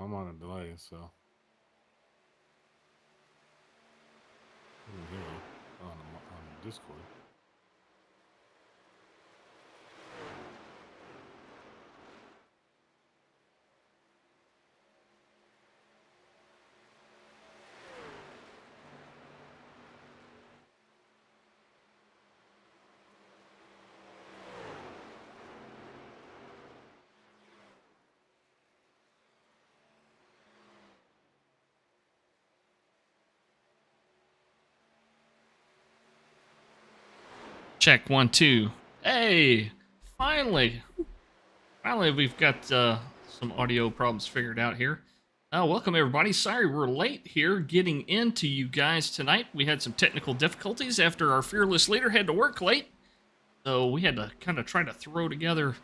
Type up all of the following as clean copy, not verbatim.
I'm on a delay, so I can hear you on Discord. Check 1 2. Hey, finally we've got some audio problems figured out here. Welcome everybody. Sorry we're late here getting into you guys tonight. We had some technical difficulties after our fearless leader had to work late, so we had to kind of try to throw together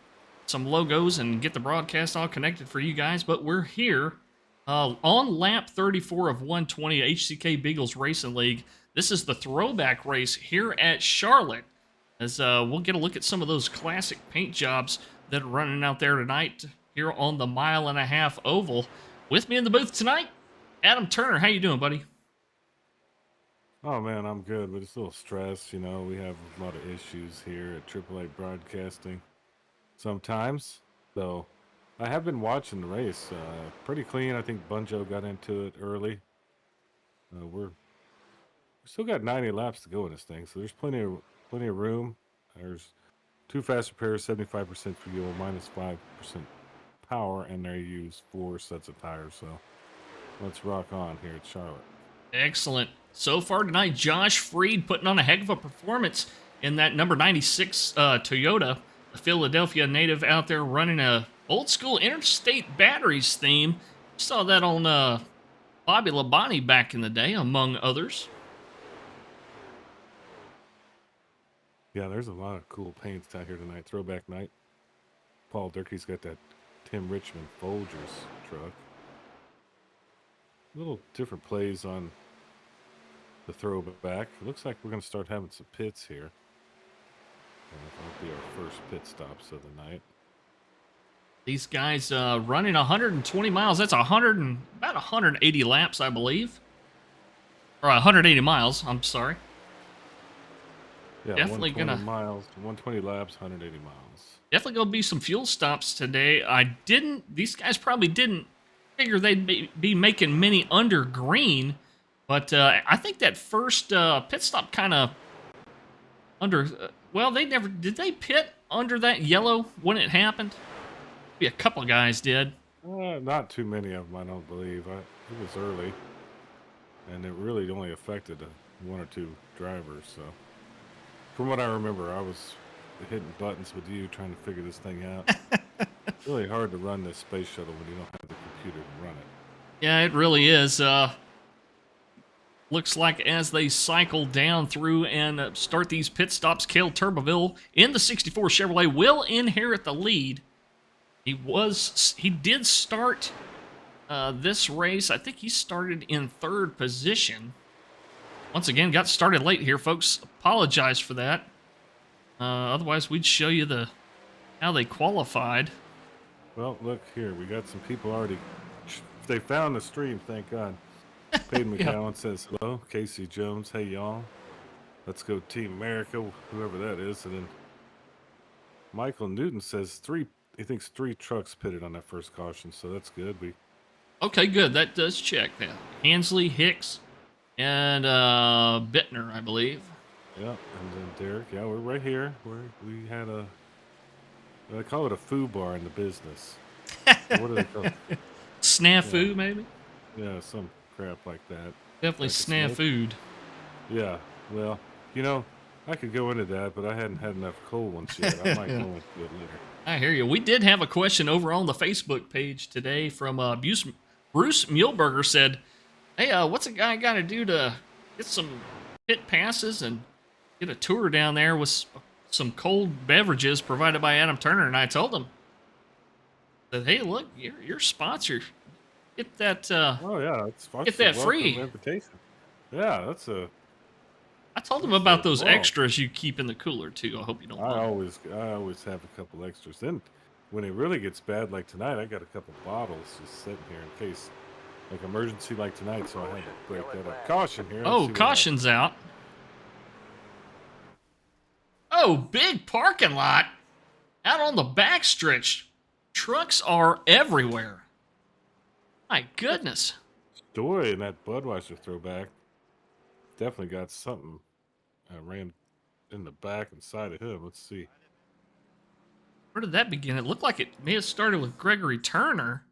some logos and get the broadcast all connected for you guys. But we're here on lap 34 of 120 HCK Beagles Racing League. This is the throwback race here at Charlotte, as we'll get a look at some of those classic paint jobs that are running out there tonight here on the 1.5 mile oval. With me in the booth tonight, Adam Turner. How you doing, buddy? Oh man, I'm good, but it's a little stressed. You know, we have a lot of issues here at AAA Broadcasting sometimes. So I have been watching the race. Pretty clean. I think Bunjo got into it early. We still got 90 laps to go in this thing, so there's plenty of room. There's 2 fast repairs, 75% fuel, minus 5% power, and they use 4 sets of tires. So let's rock on here at Charlotte. Excellent. So far tonight, Josh Freed putting on a heck of a performance in that number 96 Toyota, the Philadelphia native out there running a old school interstate batteries theme. Saw that on Bobby Labonte back in the day, among others. Yeah, there's a lot of cool paints out here tonight. Throwback night. Paul Durkee's got that Tim Richmond Folgers truck. Little different plays on the throwback. It looks like we're going to start having some pits here. That'll be our first pit stops of the night. These guys running 120 miles. That's about 180 laps, I believe. Or 180 miles, I'm sorry. Yeah, definitely 120 miles, 120 laps, 180 miles. Definitely gonna be some fuel stops today. These guys probably didn't figure they'd be making many under green, but I think that first pit stop kind of under. Well, did they pit under that yellow when it happened? Maybe a couple guys did. Not too many of them, I don't believe. It was early, and it really only affected 1 or 2 drivers. So, from what I remember, I was hitting buttons with you trying to figure this thing out. It's really hard to run this space shuttle when you don't have the computer to run it. Yeah, it really is. Looks like as they cycle down through and start these pit stops, Cale Turbeville in the 64 Chevrolet will inherit the lead. He did start this race. I think he started in 3rd position. Once again, got started late here, folks. Apologize for that. Otherwise, we'd show you how they qualified. Well, look here. We got some people already. They found the stream, thank God. Peyton McCowan says hello. Casey Jones, hey y'all. Let's go Team America, whoever that is. And then Michael Newton says he thinks 3 trucks pitted on that first caution, so that's good. Okay, good. That does check now. Hensley, Hicks, and Bittner, I believe. Yeah, and then Derek. Yeah, we're right here. We had they call it a foo bar in the business. What do they call it? Snafu, maybe? Yeah, some crap like that. Definitely snafu. Yeah, well, you know, I could go into that, but I hadn't had enough cold ones yet. I might go into it later. I hear you. We did have a question over on the Facebook page today from Bruce Muehlberger said, hey, what's a guy got to do to get some pit passes and get a tour down there with some cold beverages provided by Adam Turner? And I told him, that, hey, look, you're sponsored. Get that. Oh yeah, get that free. Invitation. Yeah, that's a. I told him about those extras you keep in the cooler too. I hope you don't mind. I always have a couple extras. Then when it really gets bad, like tonight, I got a couple bottles just sitting here in case, like emergency like tonight, so I had to break that up. Caution here. Let's Oh, see what happens. caution's out. Oh, big parking lot out on the backstretch. Trucks are everywhere. My goodness. Story in that Budweiser throwback definitely got something ran in the back and side of him. Let's see. Where did that begin? It looked like it may have started with Gregory Turner.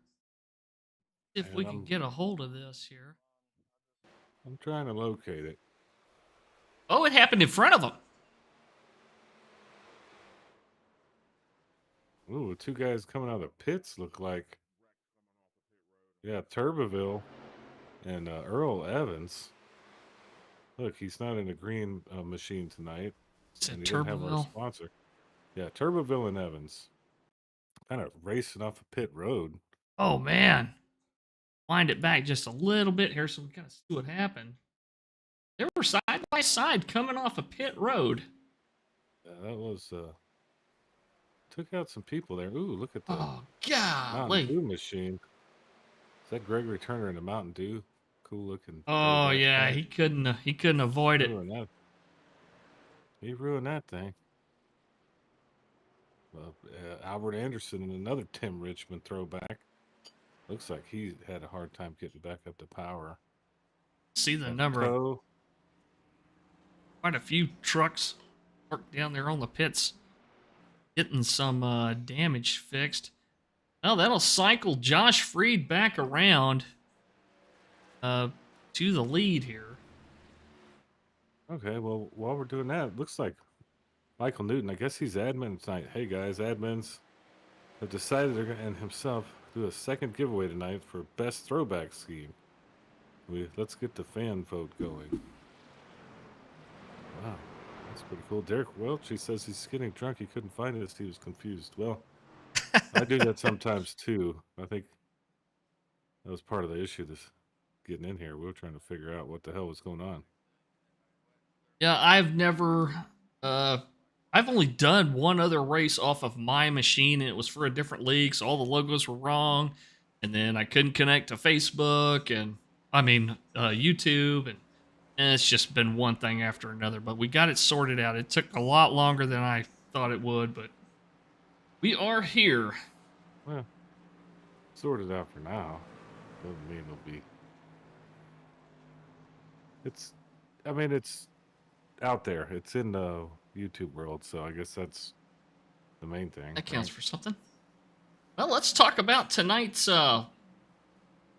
If we And can get a hold of this here. I'm trying to locate it. Oh, it happened in front of him. Ooh, two guys coming out of the pits look like. Yeah, Turbeville and Earl Evans. Look, he's not in the green machine tonight, Is and it he doesn't have our Turbeville? sponsor. Yeah, Turbeville and Evans. Kind of racing off a pit road. Oh, man. Wind it back just a little bit here so we kind of see what happened. They were side by side coming off a pit road. Yeah, that was took out some people there. Ooh, look at the Oh, Mountain golly. Dew machine. Is that Gregory Turner in the Mountain Dew? Cool looking Oh, throwback yeah. tank. He couldn't avoid it. Ruined that. He ruined that thing. Well, Albert Anderson and another Tim Richmond throwback. Looks like he had a hard time getting back up to power. See the Got number of tow. quite a few trucks parked down there on the pits getting some damage fixed. Well, that'll cycle Josh Freed back around to the lead here. Okay, well, while we're doing that, it looks like Michael Newton, I guess he's admin tonight. Hey guys, admins have decided they're going to, and himself, do a second giveaway tonight for best throwback scheme. Let's get the fan vote going. Wow, that's pretty cool. Derek Welch, he says he's getting drunk. He couldn't find us. He was confused. Well, I do that sometimes too. I think that was part of the issue. This getting in here, we were trying to figure out what the hell was going on. Yeah, uh I've only done one other race off of my machine, and it was for a different league, so all the logos were wrong, and then I couldn't connect to Facebook and YouTube, and it's just been one thing after another. But we got it sorted out. It took a lot longer than I thought it would, but we are here. Well, sorted out for now. Doesn't mean it'll be. It's, I mean, it's out there. It's in the YouTube world, so I guess that's the main thing. That counts Right? for something. Well, let's talk about tonight's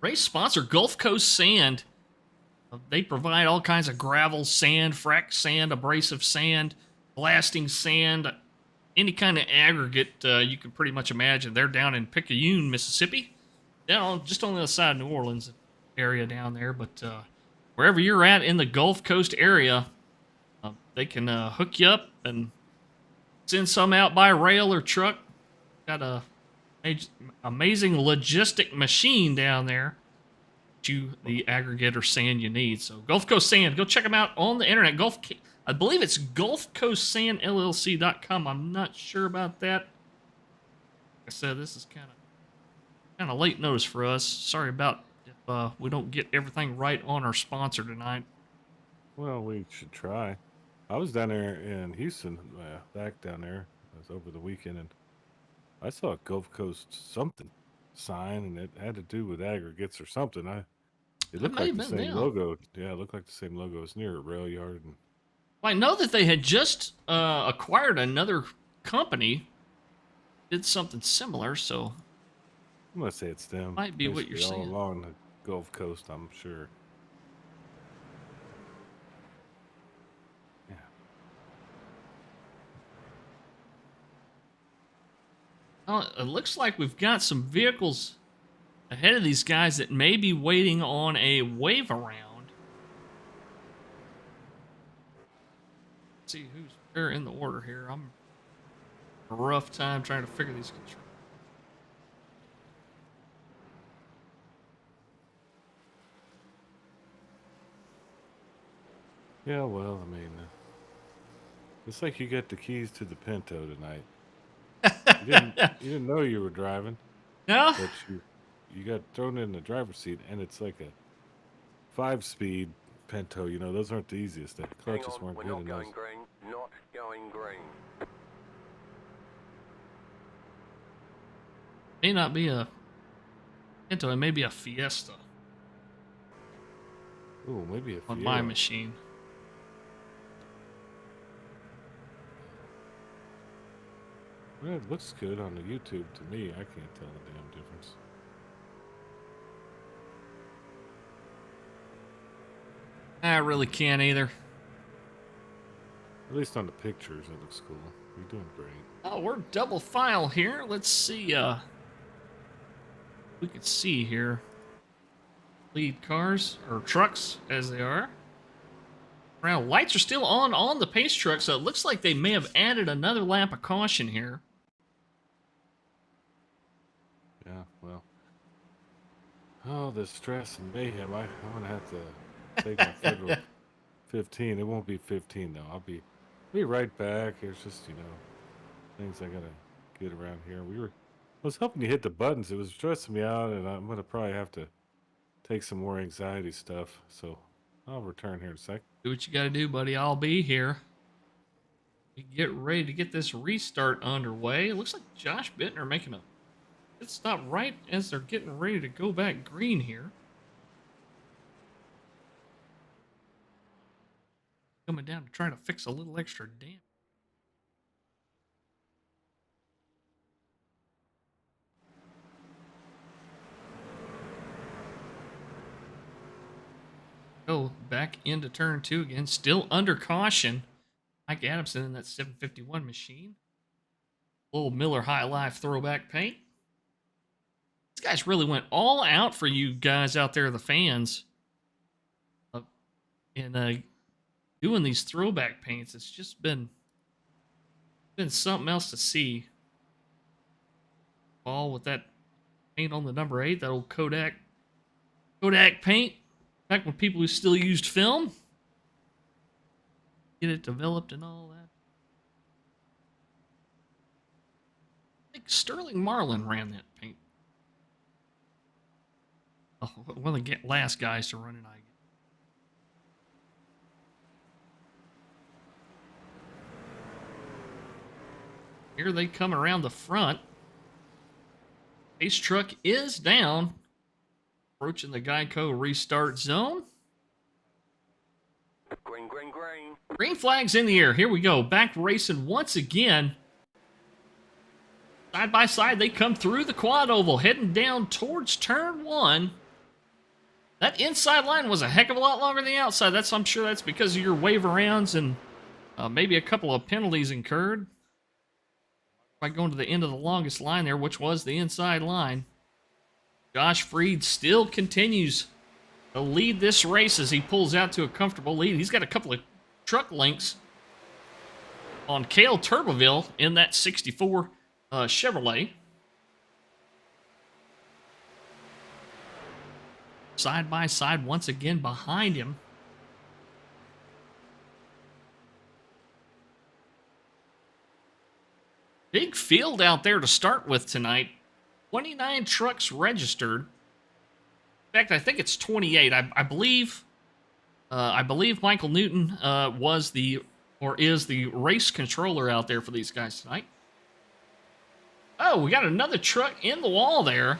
race sponsor, Gulf Coast Sand. They provide all kinds of gravel, sand, frac sand, abrasive sand, blasting sand, any kind of aggregate you can pretty much imagine. They're down in Picayune, Mississippi, just on the other side of New Orleans area down there. But wherever you're at in the Gulf Coast area, they can hook you up and send some out by rail or truck. Got a amazing logistic machine down there. You the aggregate or sand you need. So Gulf Coast Sand, go check them out on the internet. I believe it's GulfCoastSandLLC.com. I'm not sure about that. Like I said, this is kind of late notice for us. Sorry about if we don't get everything right on our sponsor tonight. Well, we should try. I was down there in Houston, back down there. I was over the weekend, and I saw a Gulf Coast something sign, and it had to do with aggregates or something. It That looked may like have the been same them. logo. Yeah, it looked like the same logo. It's near a rail yard, and Well, I know that they had just acquired another company, did something similar, so I'm gonna say it's them. might be what you're Basically, all saying. along the Gulf Coast, I'm sure. Yeah. Well, it looks like we've got some vehicles ahead of these guys that may be waiting on a wave around. Let's see who's where in the order here. I'm having a rough time trying to figure these controls. Yeah. Well, I mean, it's like you got the keys to the Pinto tonight. You didn't know you were driving, No? but you got thrown in the driver's seat, and it's like a 5-speed Pinto. You know, those aren't the easiest. The Hang clutches on, weren't we're good not in going those. green. Not going green. May not be a Pinto, it may be a Fiesta Ooh, maybe a on my Fiero. machine. Well, it looks good on the YouTube to me. I can't tell the damn difference. I really can't either. At least on the pictures, it looks cool. You're doing great. Oh, we're double file here. Let's see. We could see here. Lead cars or trucks as they are. Now lights are still on the pace truck, so it looks like they may have added another lap of caution here. Yeah, well. Oh, the stress and mayhem. I'm gonna have to take my federal 15. It won't be 15 though. I'll be right back. There's just things I gotta get around here. I was helping you hit the buttons. It was stressing me out, and I'm gonna probably have to take some more anxiety stuff. So I'll return here in a sec. Do what you got to do, buddy. I'll be here. We get ready to get this restart underway. It looks like Josh Bittner making a pit stop right as they're getting ready to go back green here. Coming down to try to fix a little extra damage. Go back into turn 2 again. Still under caution. Mike Adamson in that 751 machine. Little Miller High Life throwback paint. These guys really went all out for you guys out there, the fans. In doing these throwback paints. It's just been something else to see. Ball with that paint on the number 8, that old Kodak paint. Back when people who still used film. Get it developed and all that. I think Sterling Marlin ran that paint. Oh, one of the last guys to run it, I guess. Here they come around the front. Pace truck is down. Approaching the Geico restart zone. Green, green, green. Green flag's in the air. Here we go. Back racing once again. Side by side, they come through the quad oval, heading down towards turn 1. That inside line was a heck of a lot longer than the outside. I'm sure that's because of your wave arounds and maybe a couple of penalties incurred. By going to the end of the longest line there, which was the inside line. Josh Freed still continues to lead this race as he pulls out to a comfortable lead. He's got a couple of truck links on Cale Turbeville in that 64 Chevrolet. Side by side once again behind him. Big field out there to start with tonight. 29 trucks registered. In fact, I think it's 28. I believe Michael Newton is the race controller out there for these guys tonight. Oh, we got another truck in the wall there.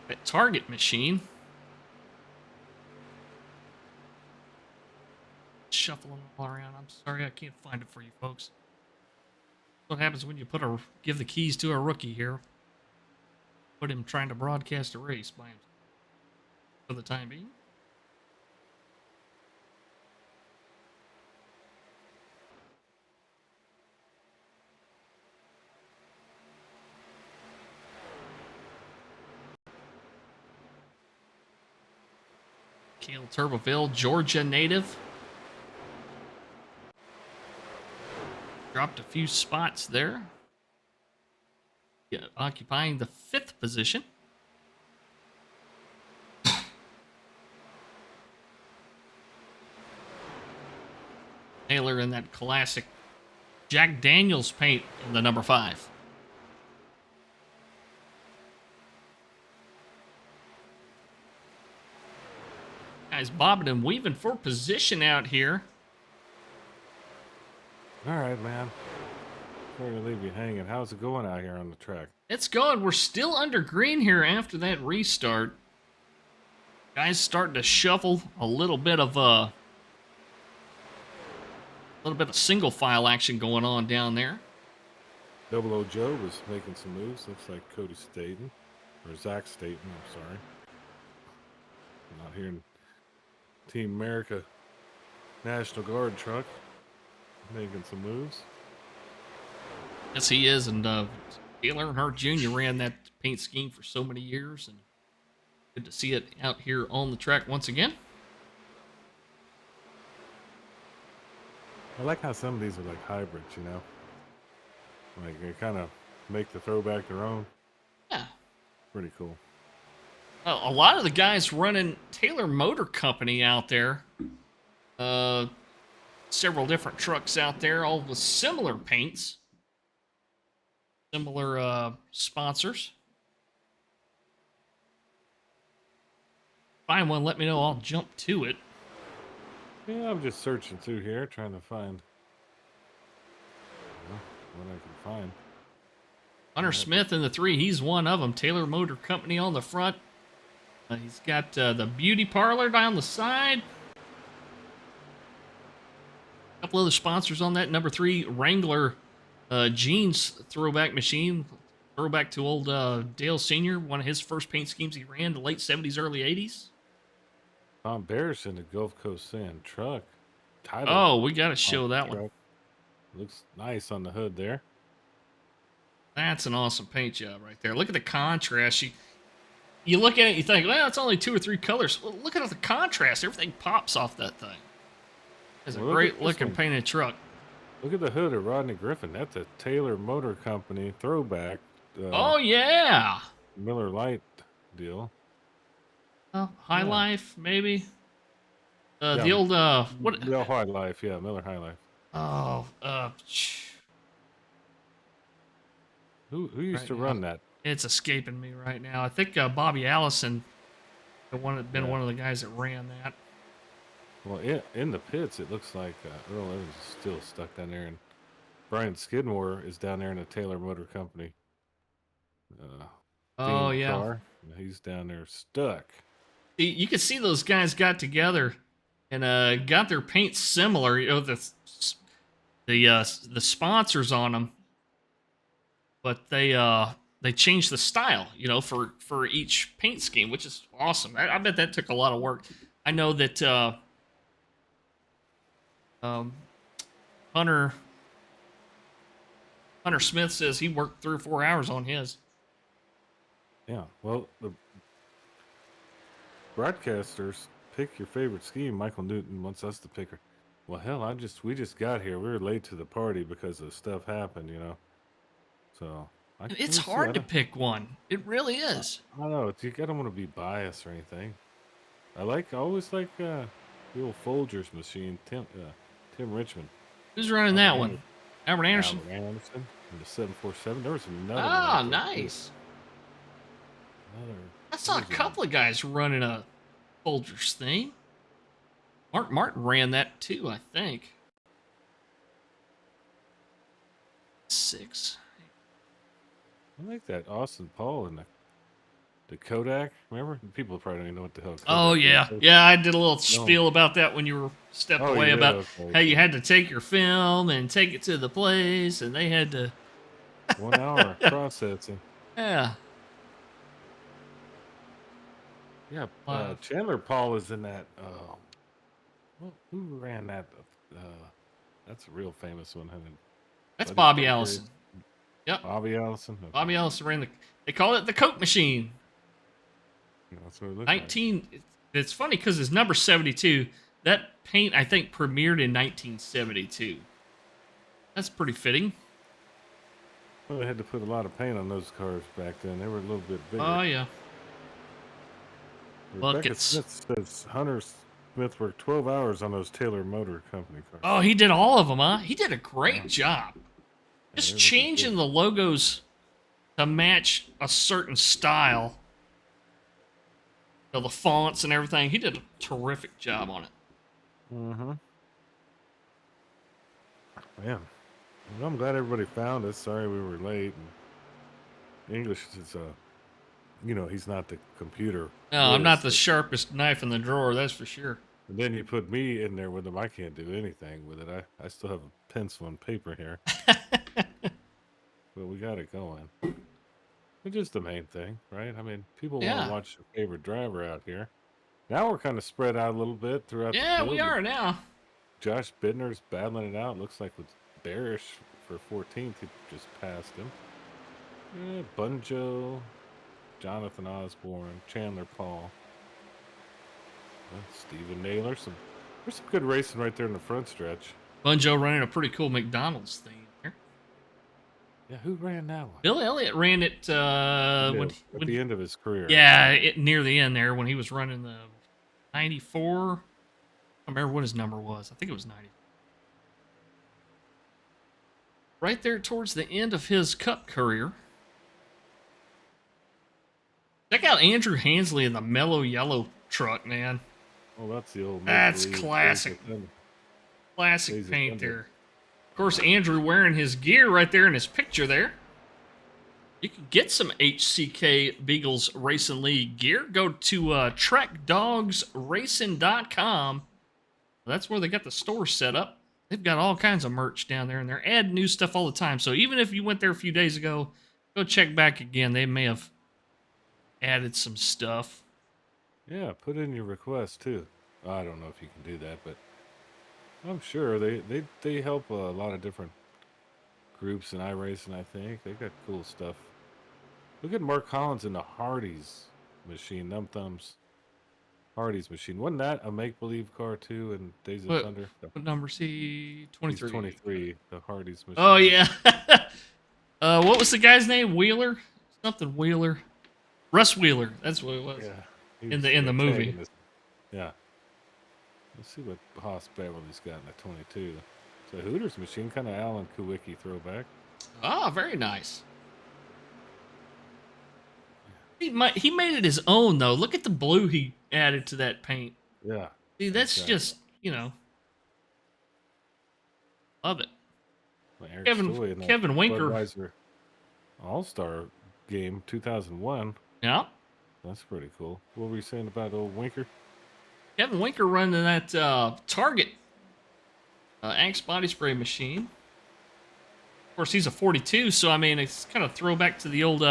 That Target machine. Shuffling all around. I'm sorry, I can't find it for you folks. What happens when you give the keys to a rookie here? Put him trying to broadcast a race by himself for the time being. Cale Turbeville, Georgia native. Dropped a few spots there. Yeah, occupying the 5th position. Taylor that classic Jack Daniels paint in the number 5. Guys bobbing and weaving for position out here. All right, man. Sorry to leave you hanging. How's it going out here on the track? It's going. We're still under green here after that restart. Guys starting to shuffle a little bit of single file action going on down there. Double O Joe was making some moves. Looks like Cody Staten. Or Zach Staten, I'm sorry. I'm not hearing Team America National Guard truck making some moves. Yes, he is. And Dale Earnhardt Jr. ran that paint scheme for so many years. And good to see it out here on the track once again. I like how some of these are like hybrids, you know? Like they kind of make the throwback their own. Yeah. Pretty cool. Well, a lot of the guys running Taylor Motor Company out there. Several different trucks out there, all with similar paints. Similar sponsors. Find one, let me know. I'll jump to it. Yeah, I'm just searching through here, trying to find what I can find. Hunter Smith in the 3, he's one of them. Taylor Motor Company on the front. He's got the beauty parlor down the side. A couple other sponsors on that. Number 3, Wrangler jeans throwback machine. Throwback to old Dale Sr., one of his first paint schemes he ran, the late 70s, early 80s. Tom Bearish in the Gulf Coast Sand truck. Oh, we got to show that one. Looks nice on the hood there. That's an awesome paint job right there. Look at the contrast. You look at it, you think, well, it's only 2 or 3 colors. Well, look at the contrast. Everything pops off that thing. It's a great looking painted truck. Look at the hood of Rodney Griffin. That's a Taylor Motor Company throwback. Oh, yeah. Miller Lite deal. High Life, maybe. Yeah, the old what? Miller High Life, yeah, Miller High Life. Oh, Who used to run that? It's escaping me right now. I think Bobby Allison, one of the guys that ran that. Well, in the pits, it looks like Earl Evans is still stuck down there, and Brian Skidmore is down there in the Taylor Motor Company. Oh, yeah. Car. He's down there stuck. You can see those guys got together and got their paint similar. You know, the sponsors on them, but they changed the style. You know, for each paint scheme, which is awesome. I bet that took a lot of work. I know that Hunter Smith says he worked 3 or 4 hours on his. Yeah, well, the broadcasters pick your favorite scheme. Michael Newton wants us to pick her. Well, hell, we just got here. We were late to the party because of stuff happened, you know. So it's hard to pick one. It really is. I don't know. I don't want to be biased or anything. I always like the old Folgers machine. Tim Richmond. Who's running that one? Albert Anderson. Albert Anderson and the 747. There was another. Ah, nice. I saw a couple of guys running a Folgers thing. Mark Martin ran that too, I think. 6. I like that Austin Paul and the Kodak. Remember? People probably don't even know what the hell Kodak Oh, yeah. is. Yeah, I did a little spiel about that when you were stepping away about how you had to take your film and take it to the place, and they had to... 1 hour processing. Yeah. Yeah, Chandler Paul is in that. Who ran that? That's a real famous one. That's Bobby Allison. Yep. Bobby Allison. Okay. Bobby Allison ran they call it the Coke machine. That's what it looked 19. Like. It's funny because it's number 72. That paint, I think, premiered in 1972. That's pretty fitting. Well, they had to put a lot of paint on those cars back then. They were a little bit bigger. Oh, yeah. Rebecca Smith says Hunter Smith worked 12 hours on those Taylor Motor Company cars. Oh, he did all of them, huh? He did a great job. Yeah, Just they're looking changing good. the logos to match a certain style. The fonts and everything. He did a terrific job on it. Mm-hmm. Man, well, I'm glad everybody found us. Sorry we were late. And English is, he's not the computer No, I'm whiz. not the sharpest knife in the drawer, that's for sure. And then you put me in there with them. I can't do anything with it. I still have a pencil and paper here. But we got it going. Which is the main thing, right? I mean, people want Yeah. to watch their favorite driver out here. Now we're kind of spread out a little bit throughout the Yeah, field. we are now. Josh Bidner's battling it out. Looks like with Barish for 14th, he just passed him. Bunjo, Jonathan Osborne, Chandler Paul, Stephen Naylor. There's some good racing right there in the front stretch. Bunjo running a pretty cool McDonald's theme here. Yeah, who ran that one? Bill Elliott ran it At when the end of his career. Yeah, near the end there when he was running the 94. I don't remember what his number was. I think it was 90. Right there towards the end of his Cup career. Check out Andrew Hensley in the mellow yellow truck, man. Oh, that's the old. That's Maple Leaf classic. Days of Thunder. Classic Days of paint Thunder. there. Of course, Andrew wearing his gear right there in his picture there. You can get some HCK Beagles Racing League gear. Go to TrekDogsRacing.com. That's where they got the store set up. They've got all kinds of merch down there, and they're adding new stuff all the time. So even if you went there a few days ago, go check back again. They may have added some stuff. Yeah, put in your request too. I don't know if you can do that, but I'm sure they help a lot of different groups in iRacing. I think they got cool stuff. Look at Mark Collins in the Hardee's machine. Num Thumbs Hardee's machine. Wasn't that a make believe car too in Days of Thunder? What number is he? 23. He's 23. The Hardee's machine. Oh yeah. What was the guy's name? Wheeler? Something Wheeler. Russ Wheeler. That's what it was. Yeah. In the movie. Yeah. Let's see what Haas Beverly's got in the 22. So Hooters machine, kind of Alan Kowicki throwback. Ah, very nice. He made it his own though. Look at the blue he added to that paint. Yeah. See, that's exactly. just love it. Well, Eric Kevin- Stoy in that Kevin Winker. Budweiser All-Star game 2001. Yeah. That's pretty cool. What were you saying about old Winker? Kevin Winker running that Target Axe body spray machine. Of course, he's a 42, so I mean, it's kind of throwback to the old.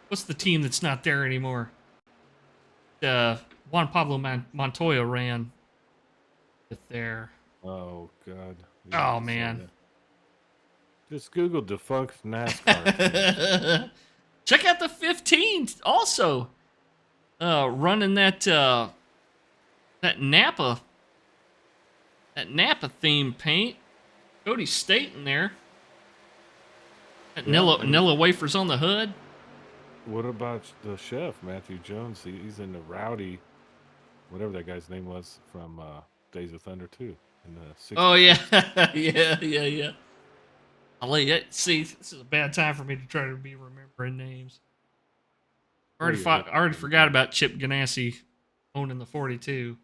What's the team that's not there anymore? Juan Pablo Montoya ran it there. Oh God. Oh man. that. Just Google defunct NASCAR. Check out the 15 also. Running that Napa theme paint. Cody State in there. That Nilla wafers on the hood. What about the chef, Matthew Jones? He's in the Rowdy, whatever that guy's name was from Days of Thunder 2 in the 60s. Oh yeah. yeah. I'll let you see. This is a bad time for me to try to be remembering names. I already forgot about Chip Ganassi owning the 42.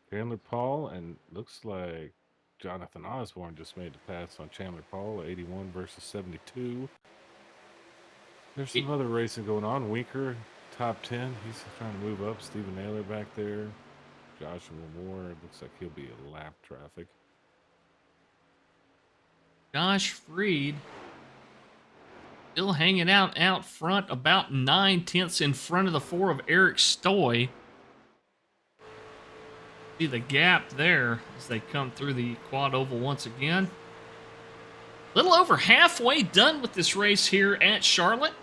Chandler Paul, and looks like Jonathan Osborne just made the pass on Chandler Paul, 81 versus 72. There's some other racing going on. Winker, top 10. He's trying to move up. Stephen Naylor back there. Joshua Moore. It looks like he'll be a lap traffic. Josh Freed still hanging out front, about 9/10 in front of the 4 of Eric Stoy. See the gap there as they come through the quad oval once again. A little over halfway done with this race here at Charlotte.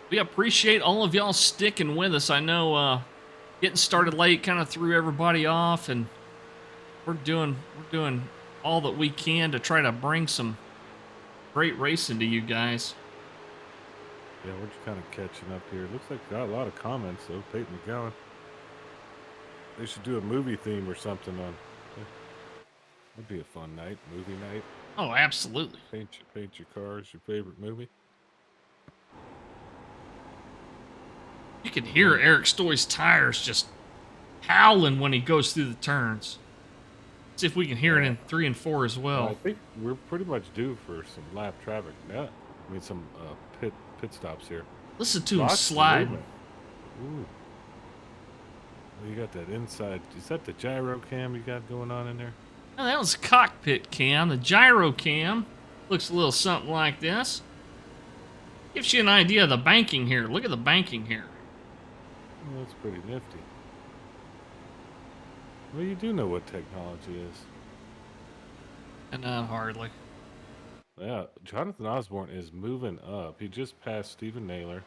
We appreciate all of y'all sticking with us. I know getting started late kind of threw everybody off, and we're doing all that we can to try to bring some great racing to you guys. Yeah, we're just kind of catching up here. Looks like got a lot of comments though. Peyton McGowan. They should do a movie theme or something on. That'd be a fun night, movie night. Oh, absolutely. Paint your cars, your favorite movie. You can hear Eric Stoy's tires just howling when he goes through the turns. See if we can hear it in 3 and 4 as I well. think we're pretty much due for some lap traffic. Yeah, I mean some pit stops here. Listen to him Lots of slide. movement. Ooh. Well, you got that inside. Is that the gyro cam you got going on in there? Oh, that was cockpit cam. The gyro cam looks a little something like this. Gives you an idea of the banking here. Look at the banking here. Well, that's pretty nifty. Well, you do know what technology is. And hardly. Yeah, Jonathan Osborne is moving up. He just passed Stephen Naylor.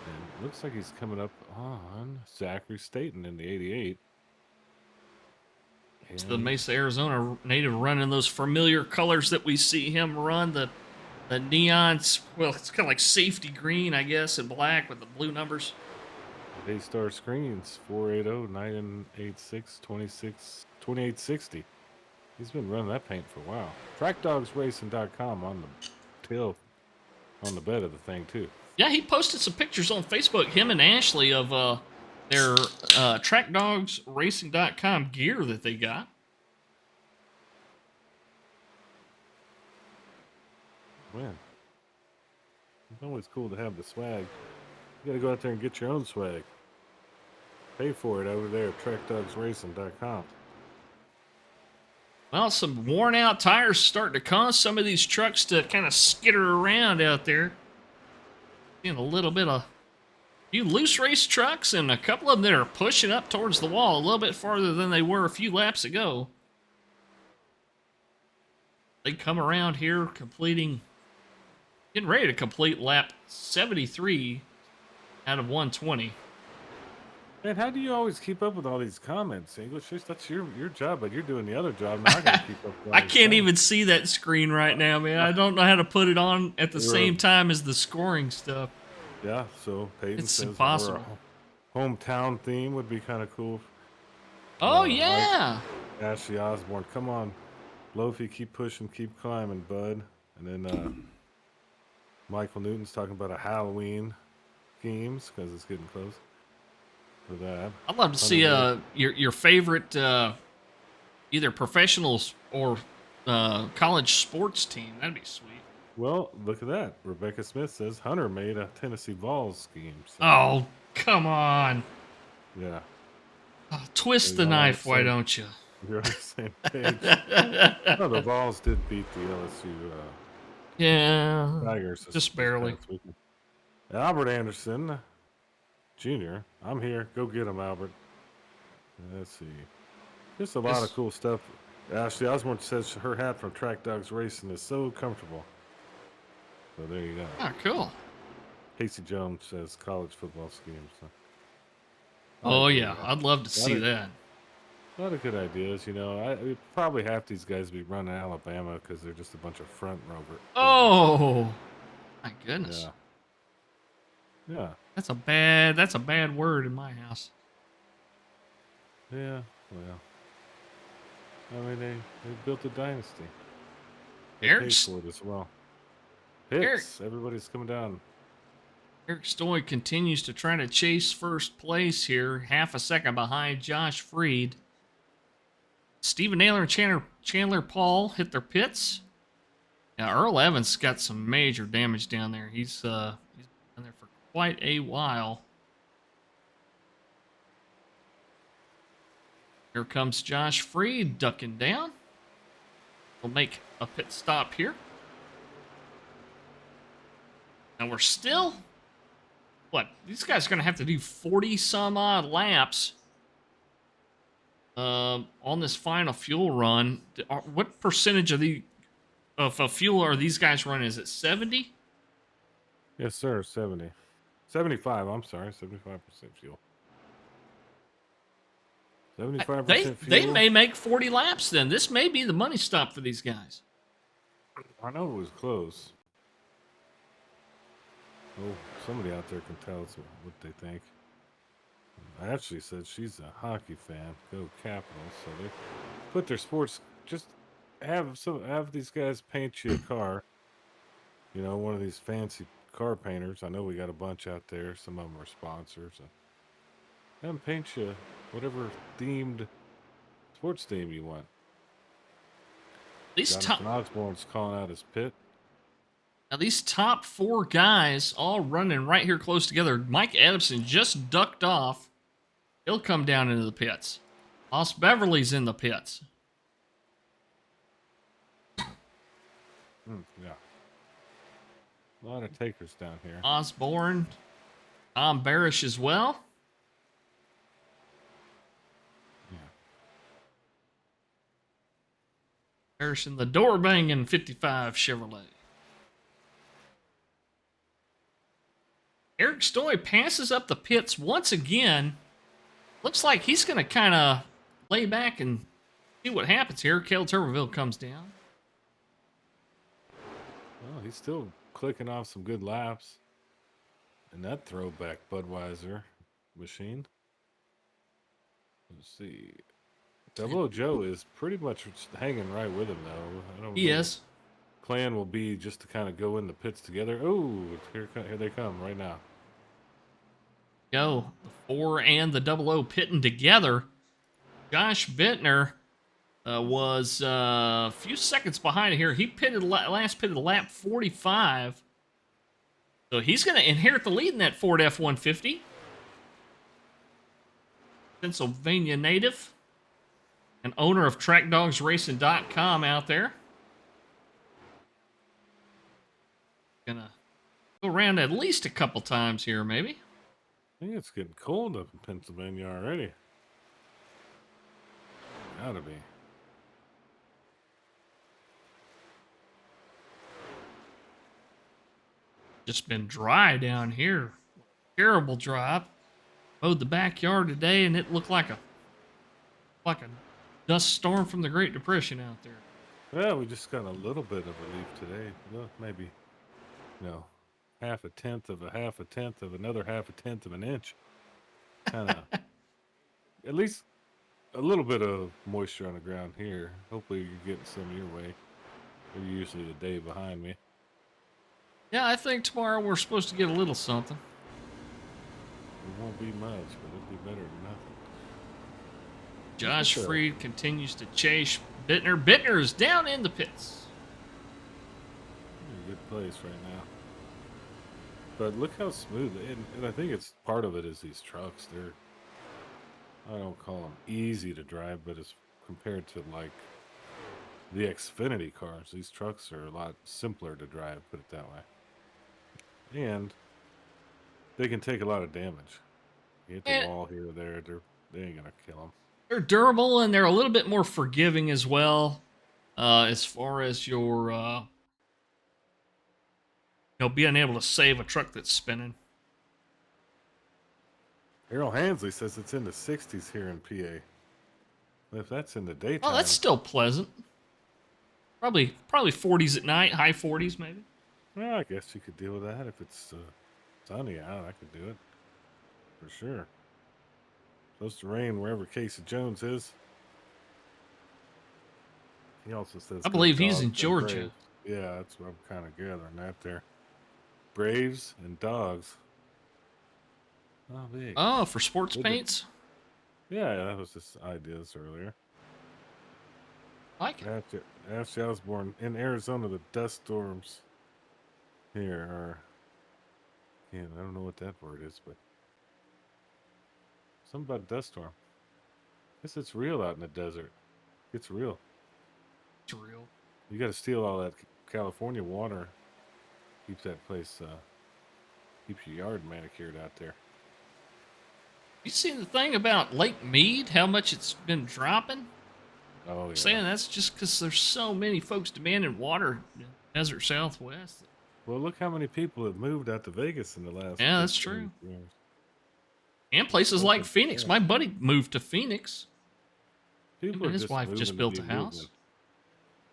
And looks like he's coming up on Zachary Staten in the 88. It's the Mesa, Arizona native running those familiar colors that we see him run. The neons, well, it's kind of like safety green, I guess, and black with the blue numbers. Daystar Screens, 480-986-26-2860. He's been running that paint for a while. TrackDogsRacing.com on the bed of the thing, too. Yeah, he posted some pictures on Facebook, him and Ashley, of their TrackDogsRacing.com gear that they got. Man, it's always cool to have the swag. You gotta go out there and get your own swag. Pay for it over there at TrackDogsRacing.com. Well, some worn out tires starting to cause some of these trucks to kind of skitter around out there. Seeing a little bit of few loose race trucks and a couple of them that are pushing up towards the wall a little bit farther than they were a few laps ago. They come around here getting ready to complete lap 73 out of 120. Man, how do you always keep up with all these comments, English? That's your job, but you're doing the other job. Now I gotta keep up with all I these can't comments. even see that screen right now, man. I don't know how to put it on at the same time as the scoring stuff. Yeah, so Peyton It's says impossible. our hometown theme would be kind of cool. Oh, yeah. Ashley Osborne, come on, Lofi, keep pushing, keep climbing, bud. And then Michael Newton's talking about a Halloween themes because it's getting close for that. I'd love to see your favorite either professionals or college sports team. That'd be sweet. Well, look at that. Rebecca Smith says Hunter made a Tennessee Vols scheme. So, Oh, come on. yeah. Oh, twist They're the all knife, the why same. don't you? You're on the same page. No, the Vols did beat the LSU Yeah. Tigers. Just barely. past weekend. Albert Anderson Jr. I'm here. Go get him, Albert. Let's see. Just a lot of cool stuff. Ashley Osborne says her hat from Track Dogs Racing is so comfortable. So there you go. Oh, cool. Casey Jones says college football scheme. So. Oh, yeah. I'd love to see that. A lot of good ideas, you know. Probably half these guys be running Alabama because they're just a bunch of front rover. Oh, my goodness. Yeah. Yeah. That's a bad word in my house. Yeah. Well. I mean, they built a dynasty. They paid for it as well. Hicks. Everybody's coming down. Eric Stoy continues to try to chase first place here, half a second behind Josh Freed. Stephen Naylor and Chandler Paul hit their pits. Now, Earl Evans got some major damage down there. He's been there for quite a while. Here comes Josh Freed ducking down. We'll make a pit stop here. Now we're still... What? These guys are going to have to do 40-some-odd laps on this final fuel run. What percentage of fuel are these guys running? Is it 70? Yes, sir. 70. 75, I'm sorry. 75% fuel. 75% fuel. They may make 40 laps then. This may be the money stop for these guys. I know it was close. Oh, somebody out there can tell us what they think. Ashley said she's a hockey fan. Go Capitals! So they put their sports. Just have these guys paint you a car. You know, one of these fancy car painters. I know we got a bunch out there. Some of them are sponsors. Have them paint you whatever themed sports theme you want. These top, Jonathan Osborne's calling out his pit. now these top 4 guys all running right here close together. Mike Adamson just ducked off. He'll come down into the pits. Os Beverly's in the pits. Yeah. A lot of takers down here. Osborne, Tom Barish as well. Yeah. Barish in the door banging 55 Chevrolet. Eric Stoy passes up the pits once again. Looks like he's going to kind of lay back and see what happens here. Cale Turberville comes down. Well, he's still clicking off some good laps in that throwback Budweiser machine. Let's see. Double O Joe is pretty much hanging right with him, though. I don't He know. is. Plan will be just to kind of go in the pits together. Oh, here they come right now. Go. The 4 and the 00 pitting together. Josh Bittner was a few seconds behind here. He pitted last pitted lap 45. So he's going to inherit the lead in that Ford F-150. Pennsylvania native and owner of TrackDogsRacing.com out there. Gonna go around at least a couple times here, maybe. I think it's getting cold up in Pennsylvania already. Gotta be. Just been dry down here. Terrible drive. Mowed the backyard today, and it looked like a dust storm from the Great Depression out there. Well, we just got a little bit of relief today. Well, maybe, half a tenth of another half a tenth of an inch. Kind of, at least a little bit of moisture on the ground here. Hopefully you're getting some your way. You're usually a day behind me. Yeah, I think tomorrow we're supposed to get a little something. It won't be much, but it'll be better than nothing. Josh Sure. Freed continues to chase Bittner. Bittner is down in the pits. In a good place right now. But look how smooth, and I think it's part of it is these trucks. I don't call them easy to drive, but as compared to like the Xfinity cars, these trucks are a lot simpler to drive, put it that way. And they can take a lot of damage. You hit the wall here or there, they ain't gonna kill them. They're durable and they're a little bit more forgiving as well, as far as your being able to save a truck that's spinning. Errol Hensley says it's in the 60s here in PA. If that's in the daytime, Oh, that's still pleasant. Probably 40s at night, high 40s maybe. well, I guess you could deal with that if it's sunny out. I could do it for sure. Supposed to rain wherever Casey Jones is. He also says, I believe "Go he's in Dogs, go Georgia." Braves." Yeah, that's what I'm kind of gathering that there. Braves and dogs. Oh, big. Oh, for sports Good. paints? Yeah, that was just ideas earlier. Like it. Ashley Osborne in Arizona, the dust storms here are. Yeah, I don't know what that word is, but something about dust storm. Guess it's real out in the desert. It's real. It's real. You got to steal all that California water. Keeps that place, keeps your yard manicured out there. You seen the thing about Lake Mead, how much it's been dropping? Oh, yeah. Saying that's just because there's so many folks demanding water in the desert Southwest. Well, look how many people have moved out to Vegas in the last. Yeah, that's 15 true. years. And places like Phoenix. Yeah. My buddy moved to Phoenix. People and are his wife just moving to built be a house.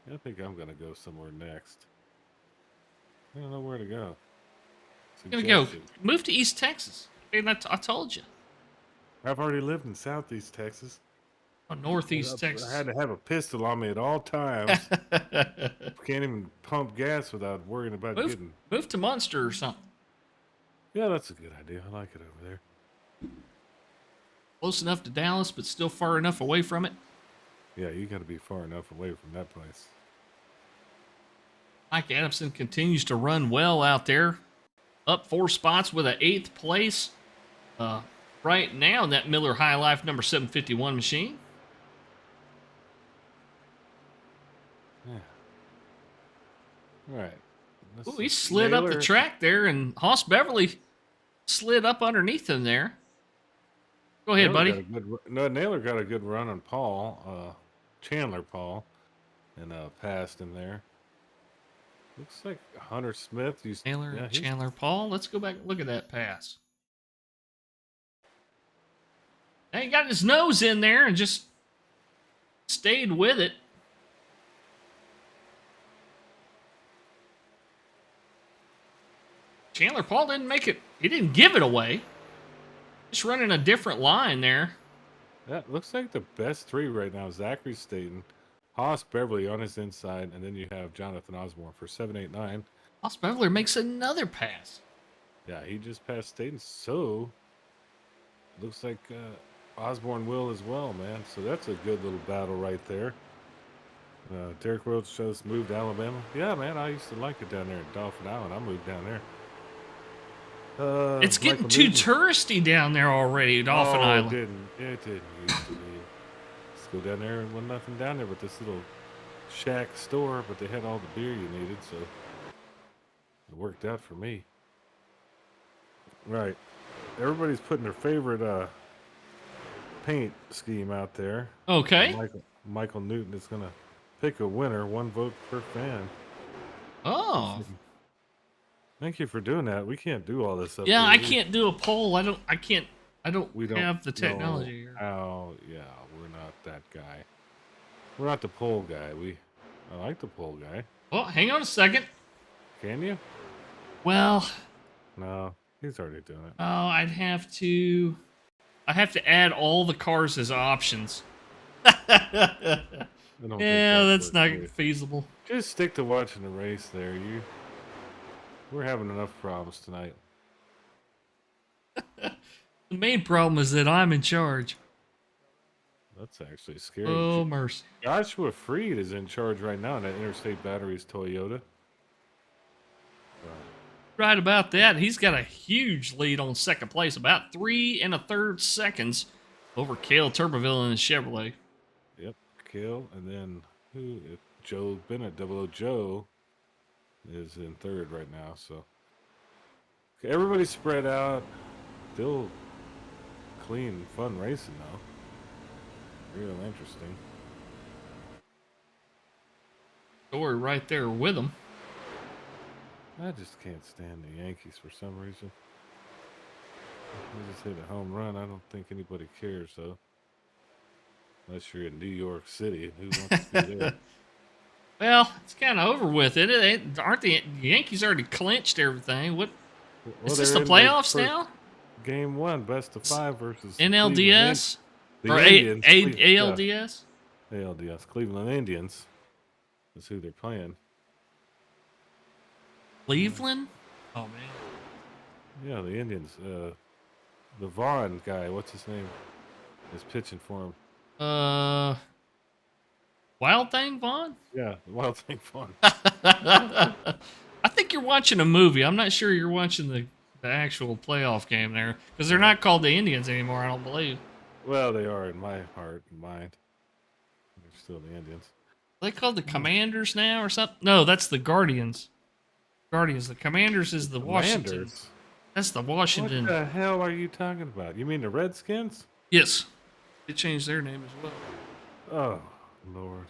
moving. I think I'm gonna go somewhere next. I don't know where to go. Gonna go suggestion. move to East Texas. Man, I told you. I've already lived in Southeast Texas. Oh, Northeast I Texas. had to have a pistol on me at all times. Can't even pump gas without worrying about move, getting. move to Munster or something. Yeah, that's a good idea. I like it over there. Close enough to Dallas, but still far enough away from it. Yeah, you got to be far enough away from that place. Mike Adamson continues to run well out there. Up 4 spots with an 8th place. Right now in that Miller High Life number 751 machine. Yeah. All right. Ooh, he slid up the track there, and Hoss Beverly slid up underneath him there. Go ahead, buddy. Naylor got a good run on Paul, Chandler Paul, and passed him there. Looks like Hunter Smith. Chandler Paul. Let's go back and look at that pass. Now he got his nose in there and just stayed with it. Chandler Paul didn't make it. He didn't give it away. Just running a different line there. That looks like the best 3 right now. Zachary Staten, Haas Beverly on his inside, and then you have Jonathan Osborne for 789. Hoss Beverly makes another pass. Yeah, he just passed Staten, so looks like Osborne will as well, man. So that's a good little battle right there. Derek Rhodes just moved to Alabama. Yeah, man, I used to like it down there at Dolphin Island. I moved down there. It's getting Michael too Newton. touristy down there already, Dolphin Island. It didn't used to be. Let's go down there and wasn't nothing down there but this little shack store, but they had all the beer you needed, so it worked out for me. Right. Everybody's putting their favorite paint scheme out there. Okay. Michael Newton is gonna pick a winner, 1 vote per fan. Oh. Thank you for doing that. We can't do all this up Yeah, here. I can't do a poll. I don't We don't have the technology know here. how, yeah, we're not that guy. We're not the poll guy. I like the poll guy. Oh, hang on a second. Can you? Well, No, he's already doing it. oh, I have to add all the cars as options. I don't think Yeah, that's works not for you. feasible. Just stick to watching the race there. We're having enough problems tonight. The main problem is that I'm in charge. That's actually scary. Oh, mercy. Joshua Freed is in charge right now in that Interstate Batteries Toyota. Right about that. He's got a huge lead on second place, about 3 1/3 seconds over Cale Turbeville in his Chevrolet. Yep, Kale, and then Joe Bennett, Double O Joe, is in 3rd right now. So okay, everybody's spread out. Still clean, fun racing though. Real interesting. Story right there with him. I just can't stand the Yankees for some reason. They just hit a home run. I don't think anybody cares though. Unless you're in New York City, who wants to be there? Well, it's kind of over with. Aren't the Yankees already clinched everything? What Well, is this they're the in their playoffs first now? Game 1, best of 5 versus NLDS or Indians. ALDS? Yeah, ALDS. Cleveland Indians is who they're playing. Cleveland? Oh man. Yeah, the Indians. The Vaughn guy, what's his name, is pitching for him. Wild Thing Vaughn? Yeah, the Wild Thing Vaughn. I think you're watching a movie. I'm not sure you're watching the actual playoff game there because they're not called the Indians anymore. I don't believe. Well, they are in my heart and mind. They're still the Indians. Are they called the Commanders now or something? No, that's the Guardians. Guardians. The Commanders is the Washington. Commanders? That's the Washington. What the hell are you talking about? You mean the Redskins? Yes. They changed their name as well. Oh, Lord.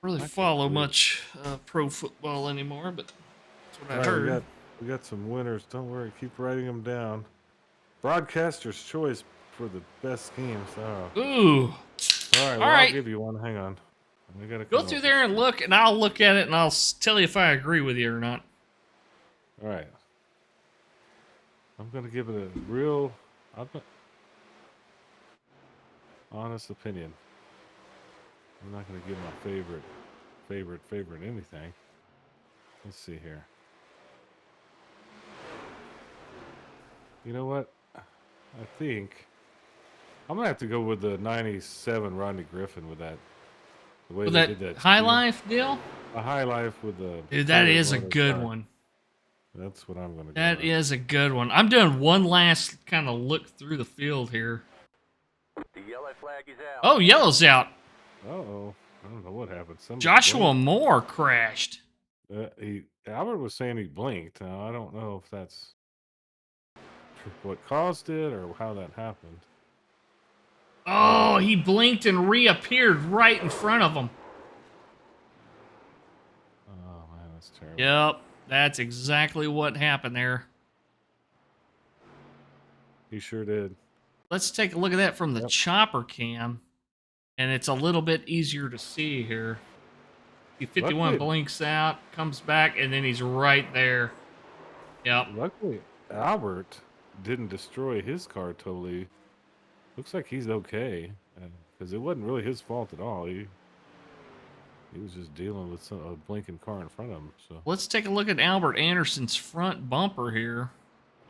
Really I can't follow believe much pro football anymore, but that's what I All right, heard. we got some winners. Don't worry. Keep writing them down. Broadcaster's choice for the best games. Oh. Ooh. All right, well, right. I'll give you one. Hang on. We gotta Go come through up there and look, and I'll look at it, and I'll tell you if I agree with you or not. All right. I'm gonna give it a real, honest opinion. I'm not gonna give my favorite anything. Let's see here. You know what? I think I'm gonna have to go with the '97 Rodney Griffin with that. The way With they that did that High steam, Life deal? a high life with the Dude, that Taylor is a Motor good car. one. That's what I'm gonna go That with. is a good one. I'm doing one last kind of look through the field here. The yellow flag is out. Oh, yellow's out. Uh-oh. I don't know what happened. Somebody Joshua blinked. Moore crashed. Albert was saying he blinked. Now I don't know if that's what caused it or how that happened. Oh, he blinked and reappeared right in front of him. Oh man, that's terrible. Yep, that's exactly what happened there. He sure did. Let's take a look at that from the Yep. chopper cam. And it's a little bit easier to see here. 51 Luckily- blinks out, comes back, and then he's right there. Yep. Luckily, Albert didn't destroy his car totally. Looks like he's okay, because it wasn't really his fault at all. He was just dealing with a blinking car in front of him. So Let's take a look at Albert Anderson's front bumper here.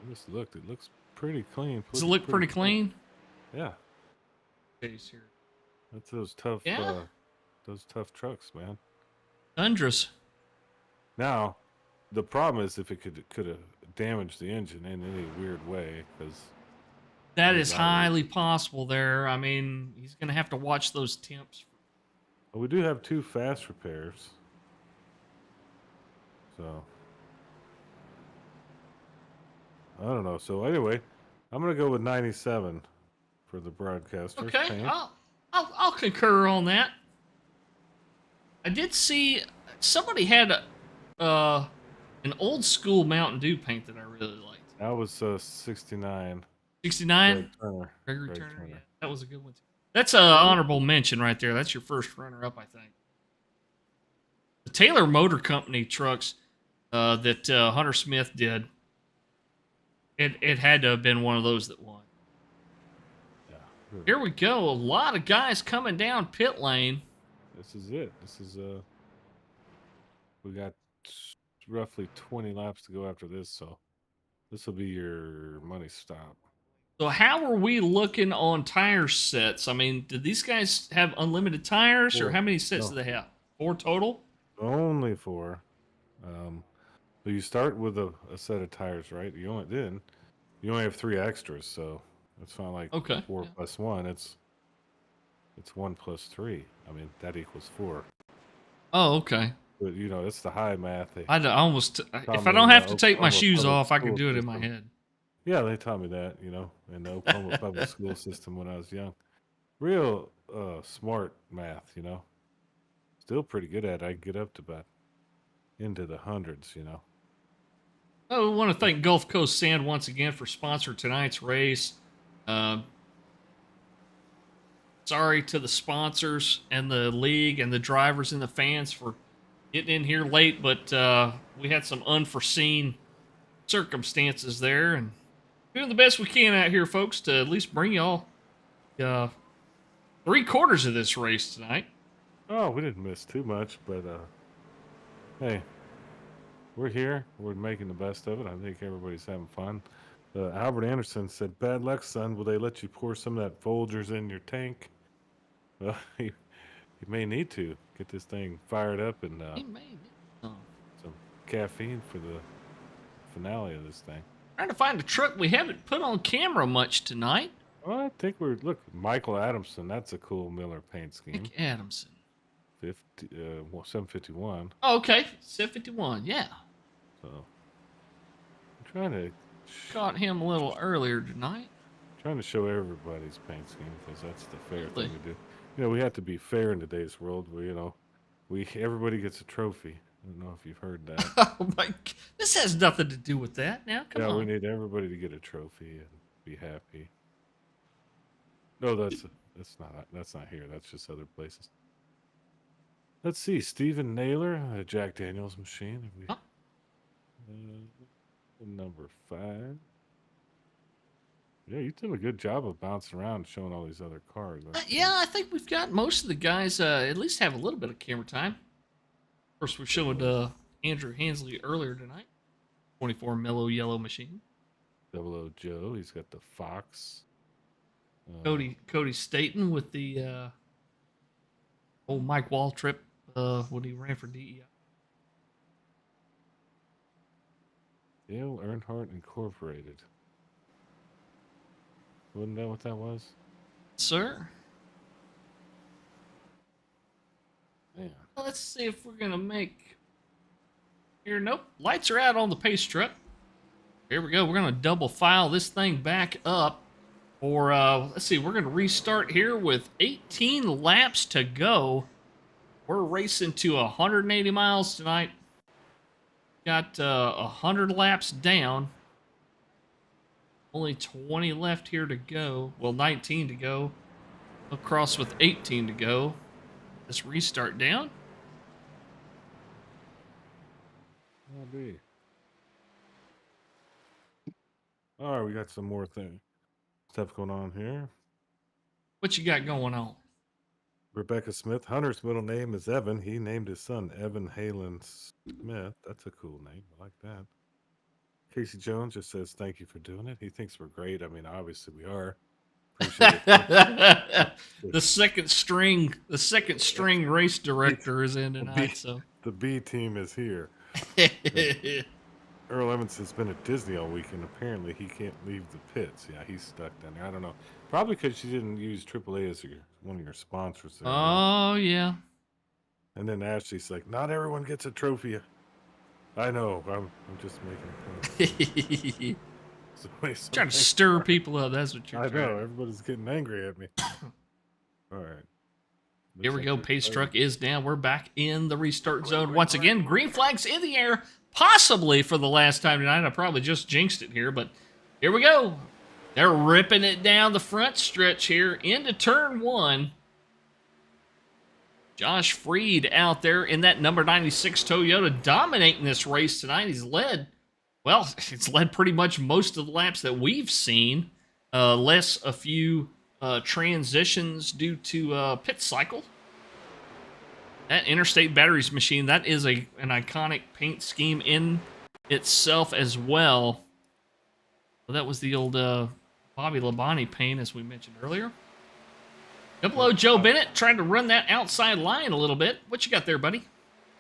I just looked. It looks pretty clean. Does it look pretty clean? Yeah, Case here. that's those tough. Yeah. Those tough trucks, man. Tundras. Now, the problem is if it could have damaged the engine in any weird way, because That Yeah, is that highly possible there. I mean, he's going to have to watch those temps. we do have 2 fast repairs. So I don't know. So anyway, I'm gonna go with 97 for the broadcasters. Okay, paint. I'll concur on that. I did see somebody had an old school Mountain Dew paint that I really liked. That was 69. 69? Greg Turner. Gregory Greg Turner. Turner. Yeah, that was a good one too. That's an honorable mention right there. That's your first runner up, I think. The Taylor Motor Company trucks that Hunter Smith did. It had to have been one of those that won. Yeah. Good. Here we go. A lot of guys coming down pit lane. This is it. This is we got roughly 20 laps to go after this, so this will be your money stop. So how are we looking on tire sets? I mean, did these guys have unlimited tires, or 4. how many sets No. do they have? 4 total? Only 4. But you start with a set of tires, right? You only have 3 extras, so it's not like Okay, 4 yeah. plus 1. It's 1 plus 3. I mean, that equals 4. Oh, okay. But it's the high math. I almost, if I Tommy, don't have to take my Oklahoma shoes public off, I can school do it in my system. head. Yeah, they taught me that, in the Oklahoma public school system when I was young. Real smart math, Still pretty good at it. I get up to about into the hundreds, Oh, we want to thank Gulf Coast Sand once again for sponsoring tonight's race. Sorry to the sponsors and the league and the drivers and the fans for getting in here late, but we had some unforeseen circumstances there, and doing the best we can out here, folks, to at least bring y'all 3/4 of this race tonight. Oh, we didn't miss too much, but hey, we're here. We're making the best of it. I think everybody's having fun. Albert Anderson said, "Bad luck, son. Will they let you pour some of that Folgers in your tank?" Well, you may need to get this thing fired up and He made it. Oh. some caffeine for the finale of this thing. Trying to find a truck we haven't put on camera much tonight. Well, I think look, Michael Adamson. That's a cool Miller paint scheme. Nick Adamson. 751. Oh, okay. 751, yeah. So I'm Caught him a little earlier tonight. trying to show everybody's paint scheme because that's the fair Really? thing to do. We have to be fair in today's world where everybody gets a trophy. I don't know if you've heard that. Oh my! This has nothing to do with that. Now, come Yeah, on. we need everybody to get a trophy and be happy. No, that's not here. That's just other places. Let's see, Stephen Naylor, Jack Daniels machine. Huh? Number 5. Yeah, you did a good job of bouncing around, showing all these other cars. Yeah, I think we've got most of the guys at least have a little bit of camera time. Of course, we showed Andrew Hensley earlier tonight. 24 Mellow Yellow Machine. 00 Joe, he's got the Fox. Cody Staten with the old Mike Waltrip when he ran for DEI. Dale Earnhardt Incorporated. Wouldn't know what that was? Sir? Man. Let's see if we're going to make... Here, nope. Lights are out on the pace truck. Here we go. We're going to double file this thing back up. Or, let's see, we're going to restart here with 18 laps to go. We're racing to 180 miles tonight. Got 100 laps down. Only 20 left here to go. Well, 19 to go. Across with 18 to go. Let's restart down. All right, we got some more stuff going on here. What you got going on? Rebecca Smith. Hunter's middle name is Evan. He named his son Evan Halen Smith. That's a cool name. I like that. Casey Jones just says thank you for doing it. He thinks we're great. I mean, obviously we are. Appreciate it. the second string race director is in tonight. So the B team is here. Earl Evans has been at Disney all week, and apparently he can't leave the pits. Yeah, he's stuck down there. I don't know. Probably because you didn't use AAA as one of your sponsors. There, oh, yeah. And then Ashley's like, not everyone gets a trophy. I know. I'm just making a point. Trying to stir people up. That's what you're trying. I know. Everybody's getting angry at me. All right. Here we go. Pace truck is down. We're back in the restart zone once again. Green flags in the air, possibly for the last time tonight. I probably just jinxed it here, but here we go. They're ripping it down the front stretch here into turn 1. Josh Freed out there in that number 96 Toyota dominating this race tonight. He's led pretty much most of the laps that we've seen, less a few transitions due to pit cycle. That Interstate Batteries machine, that is an iconic paint scheme in itself as well. Well, that was the old Bobby Labonte paint, as we mentioned earlier. Hello, Joe Bennett, trying to run that outside line a little bit. What you got there, buddy?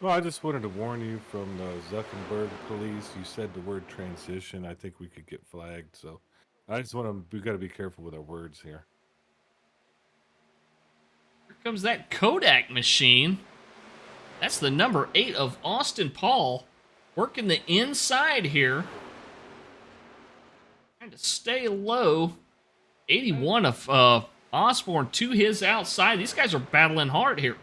Well, I just wanted to warn you from the Zuckerberg police. You said the word transition. I think we could get flagged, so we got to be careful with our words here. Here comes that Kodak machine. That's the number 8 of Austin Paul, working the inside here. Trying to stay low. 81 of Osborne to his outside. These guys are battling hard here.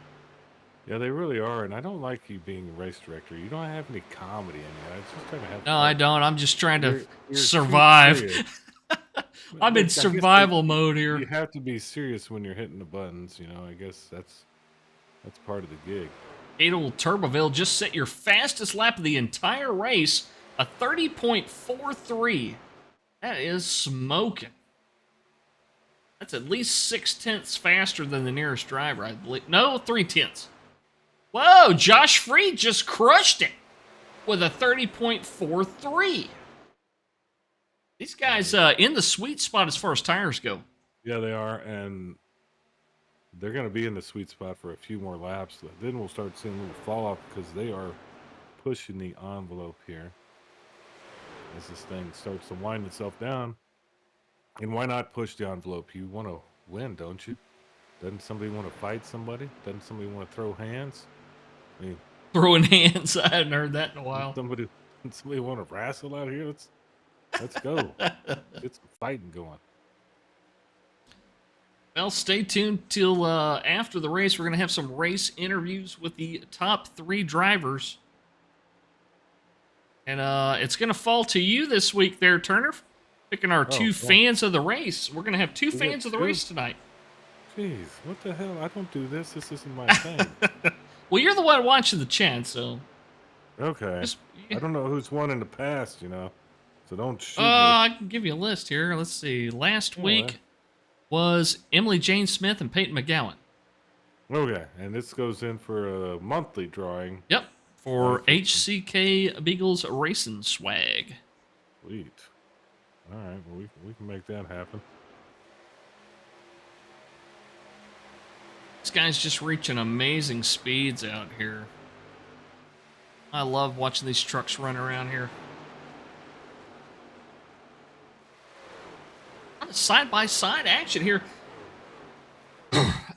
Yeah, they really are, and I don't like you being a race director. You don't have any comedy in you. I was just trying to have. No, I don't. I'm just trying to survive. I'm in survival mode here. You have to be serious when you're hitting the buttons. You know, I guess that's part of the gig. Adel Turboville just set your fastest lap of the entire race, a 30.43. That is smoking. That's at least 0.6 faster than the nearest driver, I believe. No, 0.3. Whoa, Josh Freed just crushed it with a 30.43. These guys in the sweet spot as far as tires go. Yeah, they are, and they're going to be in the sweet spot for a few more laps. Then we'll start seeing a little fall off because they are pushing the envelope here as this thing starts to wind itself down. And why not push the envelope? You want to win, don't you? Doesn't somebody want to fight somebody? Doesn't somebody want to throw hands? I mean, throwing hands. I hadn't heard that in a while. Somebody want to wrestle out here? Let's go. Get some fighting going. Well, stay tuned till after the race. We're going to have some race interviews with the top 3 drivers. And it's going to fall to you this week there, Turner. Picking our 2 fans of the race. We're going to have 2 fans of the race tonight. Jeez, what the hell? I don't do this. This isn't my thing. Well, you're the one watching the chat, so. Okay. I don't know who's won in the past, you know. So don't shoot me. I can give you a list here. Let's see. Last week was Emily Jane Smith and Peyton McGowan. Okay, and this goes in for a monthly drawing. Yep. For HCK Beagles Racing Swag. Sweet. All right, well, we can make that happen. This guy's just reaching amazing speeds out here. I love watching these trucks run around here. Side-by-side action here.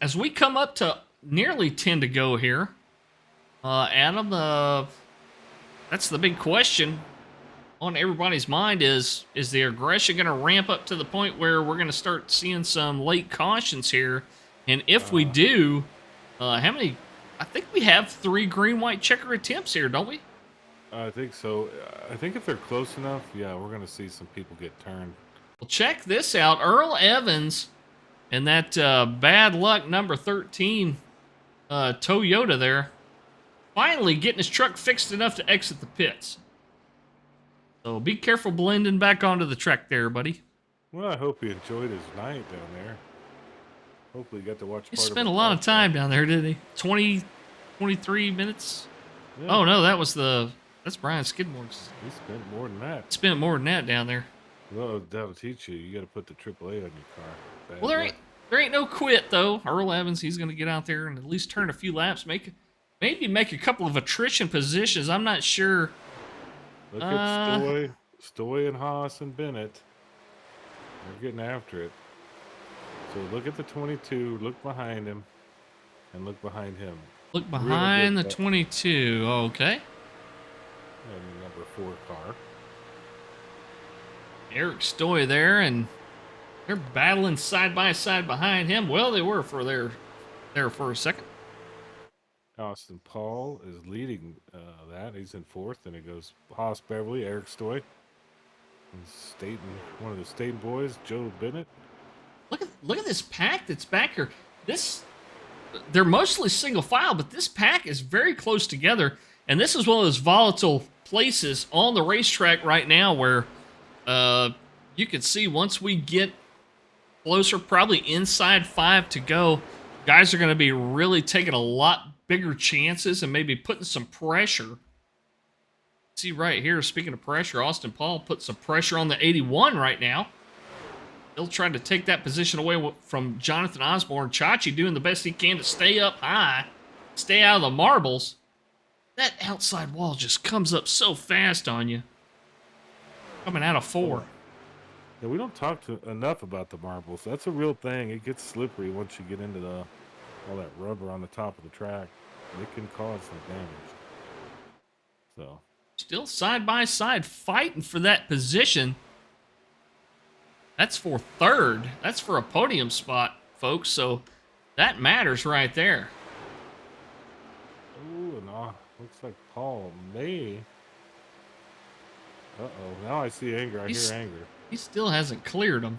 As we come up to nearly 10 to go here, Adam, that's the big question on everybody's mind is the aggression going to ramp up to the point where we're going to start seeing some late cautions here? And if we do, how many? I think we have 3 green-white checker attempts here, don't we? I think so. I think if they're close enough, yeah, we're going to see some people get turned. Well, check this out. Earl Evans and that bad luck number 13 Toyota there finally getting his truck fixed enough to exit the pits. So be careful blending back onto the track there, buddy. Well, I hope he enjoyed his night down there. Hopefully he got to watch He part spent of a lot of time down there, didn't he? 23 minutes? Yeah. Oh, no, that's Brian Skidmore's. He spent more than that. Spent more than that down there. Well, that'll teach you. You got to put the AAA on your car. Well, there ain't no quit, though. Earl Evans, he's going to get out there and at least turn a few laps, maybe make a couple of attrition positions. I'm not sure. Look at Stoy and Haas and Bennett. They're getting after it. So look at the 22, look behind him, and look behind him. Look behind the 22, okay. And the number 4 car. Eric Stoy there, and they're battling side by side behind him. Well, they were there for a second. Austin Paul is leading that. He's in 4th, and it goes Haas Beverly, Eric Stoy, and one of the Staten boys, Joe Bennett. Look at this pack that's back here. They're mostly single file, but this pack is very close together, and this is one of those volatile places on the racetrack right now where you can see once we get closer, probably inside 5 to go, guys are going to be really taking a lot bigger chances and maybe putting some pressure. See right here, speaking of pressure, Austin Paul put some pressure on the 81 right now. He'll try to take that position away from Jonathan Osborne. Chachi doing the best he can to stay up high, stay out of the marbles. That outside wall just comes up so fast on you. Coming out of 4. Yeah, we don't talk enough about the marbles. That's a real thing. It gets slippery once you get into all that rubber on the top of the track. It can cause some damage. So still side by side fighting for that position. That's for 3rd. That's for a podium spot, folks. So that matters right there. Ooh, no. Looks like Paul may. Uh-oh. Now I see anger. I hear anger. He still hasn't cleared them.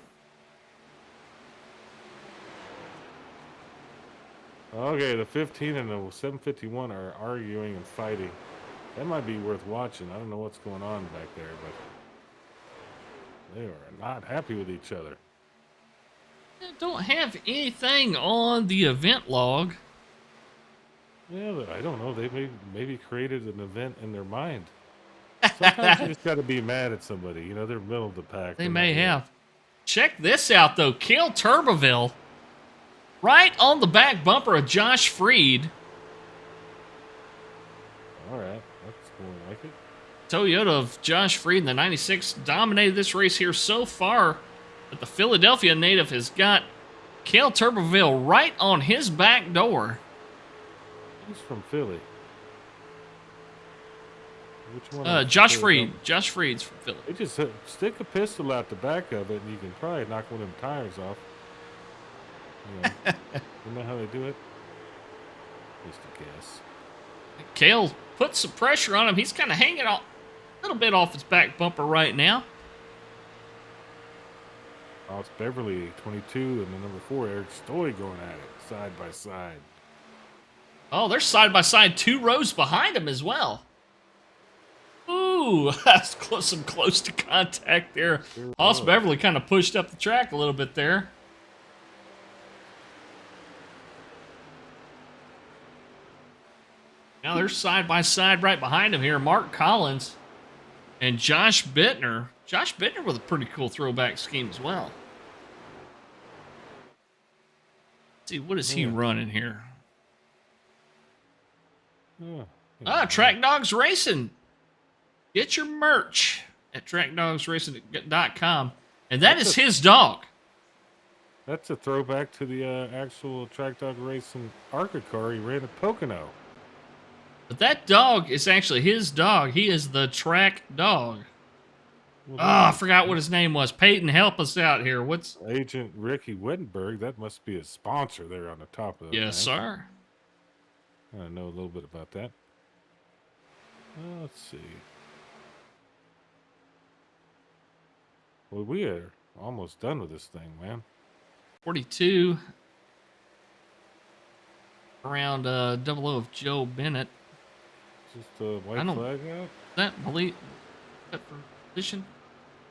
Okay, the 15 and the 751 are arguing and fighting. That might be worth watching. I don't know what's going on back there, but they are not happy with each other. I don't have anything on the event log. Yeah, but I don't know. They maybe created an event in their mind. Sometimes you just got to be mad at somebody. You know, they're middle of the pack. They may have. Check this out, though. Cale Turbeville, right on the back bumper of Josh Freed. All right. That's more like it. Toyota of Josh Freed in the 96 dominated this race here so far, but the Philadelphia native has got Cale Turbeville right on his back door. He's from Philly. Which one? Josh Freed. Josh Freed's from Philly. They just stick a pistol out the back of it, and you can probably knock one of them tires off. You know, you know how they do it? Just a guess. Cale put some pressure on him. He's kind of hanging a little bit off his back bumper right now. Oh, it's Beverly, 22, and the number 4, Eric Stoy, going at it, side by side. Oh, they're side by side, 2 rows behind him as well. Ooh, Ooh, that's some close to contact there. Sure Os was. Beverly kind of pushed up the track a little bit there. Now they're side by side right behind him here. Mark Collins and Josh Bittner. Josh Bittner with a pretty cool throwback scheme as well. Let's see, what is he Yeah. running here? Yeah. Track Dogs Racing. Get your merch at trackdogsracing.com. And that is his dog. That's a throwback to the actual Track Dog Racing ARCA car he ran at Pocono. But that dog is actually his dog. He is the track dog. Well, I forgot what his name was. Peyton, help us out here. What's Agent Ricky Wittenberg? That must be a sponsor there on the top of the Yes, thing. sir. I know a little bit about that. Let's see. Well, we are almost done with this thing, man. 42. Around 00 of Joe Bennett. Just a white I don't- flag out. That believe that for position.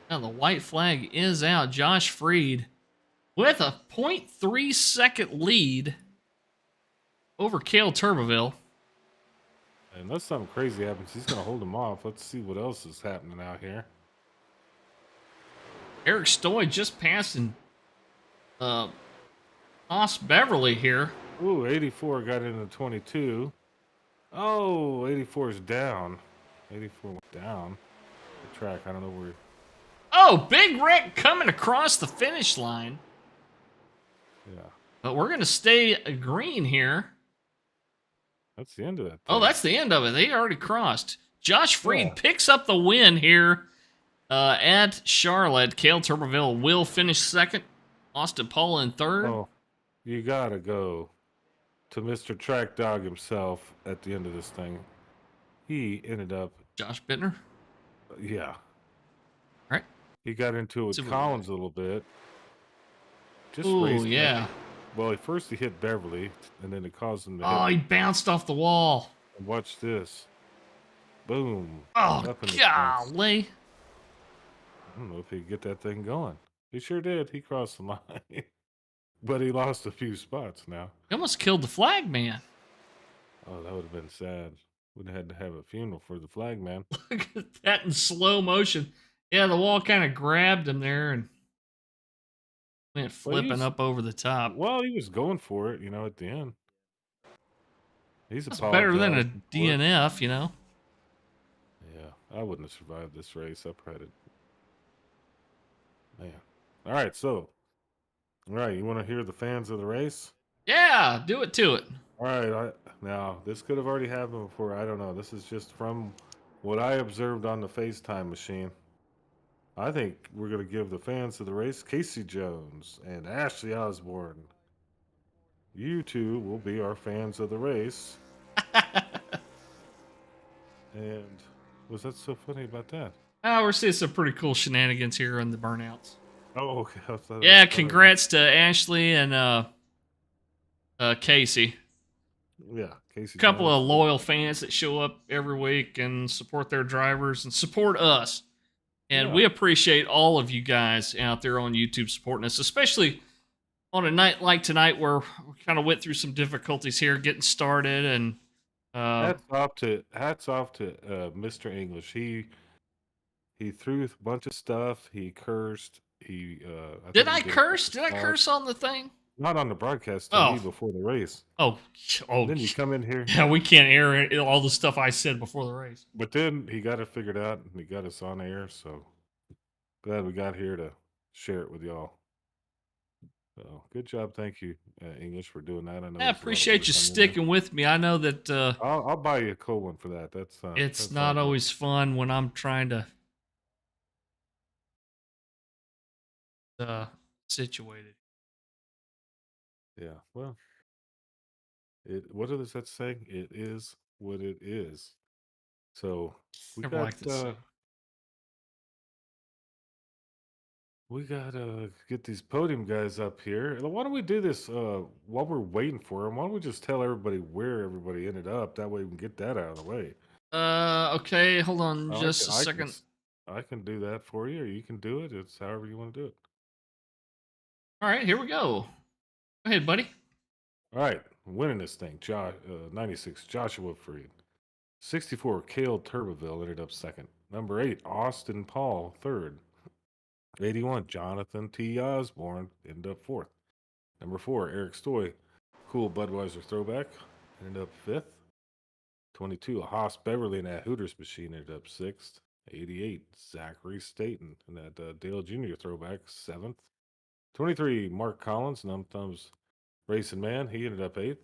Now the white flag is out. Josh Freed with a 0.3 second lead over Cale Turbeville. Unless something crazy happens, he's going to hold him off. Let's see what else is happening out here. Eric Stoy just passing Os Beverly here. Ooh, 84 got into 22. Oh, 84 is down. 84 went down the track. I don't know where. Oh, Big Rick coming across the finish line. Yeah, But we're going to stay green here. that's the end of that. Oh, thing. that's the end of it. They already crossed. Josh Freed Yeah. picks up the win here at Charlotte. Cale Turbeville will finish second. Austin Paul in third. Oh, you got to go to Mr. Track Dog himself at the end of this thing. He ended up, Josh Bittner. yeah. All right. He got into it See with what we Collins a little bit. Just Ooh, raced him. yeah. Well, at first he hit Beverly, and then it caused him to Oh, hit. he bounced off the wall. And watch this. Boom. Oh, Up in the fence. golly. I don't know if he could get that thing going. He sure did. He crossed the line. But he lost a few spots now. He almost killed the flag man. Oh, that would have been sad. Would have had to have a funeral for the flag man. Look at that in slow motion. Yeah, the wall kind of grabbed him there and went flipping up over the top. Well, he was going for it, at the end. He's That's better than a apologized for it. DNF, you know? Yeah, I wouldn't have survived this race. I probably did. Man. All right, so. All right, you want to hear the fans of the race? Yeah, do it to it. All right, now this could have already happened before. I don't know. This is just from what I observed on the FaceTime machine. I think we're going to give the fans of the race Casey Jones and Ashley Osborne. You two will be our fans of the race. And was that so funny about that? Oh, we're seeing some pretty cool shenanigans here on the burnouts. Oh, okay. I thought it Yeah, was funny. congrats to Ashley and Casey. Yeah, Casey. A couple Jones. of loyal fans that show up every week and support their drivers and support us. And Yeah. we appreciate all of you guys out there on YouTube supporting us, especially on a night like tonight where we kind of went through some difficulties here getting started. And Hats off to Mr. English. He threw a bunch of stuff. He cursed. did I curse? Did I curse on the thing? Not on the broadcast to Oh. me before the race. Oh, Then you come in here, yeah, we can't air all the stuff I said before the race. but then he got it figured out and he got us on air. So glad we got here to share it with y'all. So good job, thank you, English, for doing that. I know I there's a lot of appreciate you work on there. sticking with me. I know that I'll buy you a cold one for that. it's that's not all always fun when I'm trying to situated. good. Yeah. Well, what does that saying? It is what it is. So we Never got liked this saying. we got to get these podium guys up here. Why don't we do this while we're waiting for them? Why don't we just tell everybody where everybody ended up? That way we can get that out of the way. Okay, hold on I just can, a I can, second. s- I can do that for you, or you can do it. It's however you want to do it. All right, here we go. Go ahead, buddy. All right, winning this thing, 96, Joshua Freed. 64, Cale Turbeville ended up second. Number 8, Austin Paul, third. 81, Jonathan T. Osborne ended up fourth. Number 4, Eric Stoy, Cool Budweiser Throwback, ended up fifth. 22, Haas Beverly in that Hooters machine ended up sixth. 88, Zachary Staten in that Dale Jr. Throwback, seventh. 23, Mark Collins, Num Thumbs Racing Man, he ended up eighth.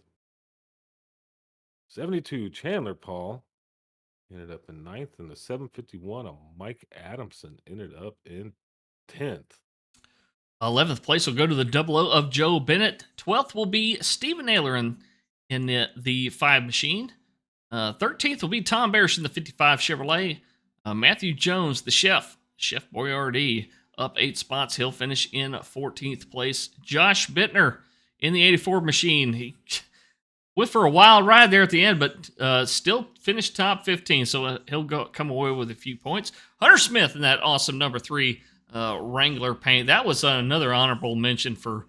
72, Chandler Paul ended up in ninth, and the 751 of Mike Adamson ended up in 10th. 11th place will go to the 00 of Joe Bennett. 12th will be Stephen Naylor in the 5 machine. 13th will be Tom Barris in the 55 Chevrolet. Matthew Jones, the Chef Boyardee, up 8 spots. He'll finish in 14th place. Josh Bittner in the 84 machine. He went for a wild ride there at the end, but still finished top 15, so he'll come away with a few points. Hunter Smith in that awesome number 3 Wrangler paint. That was another honorable mention for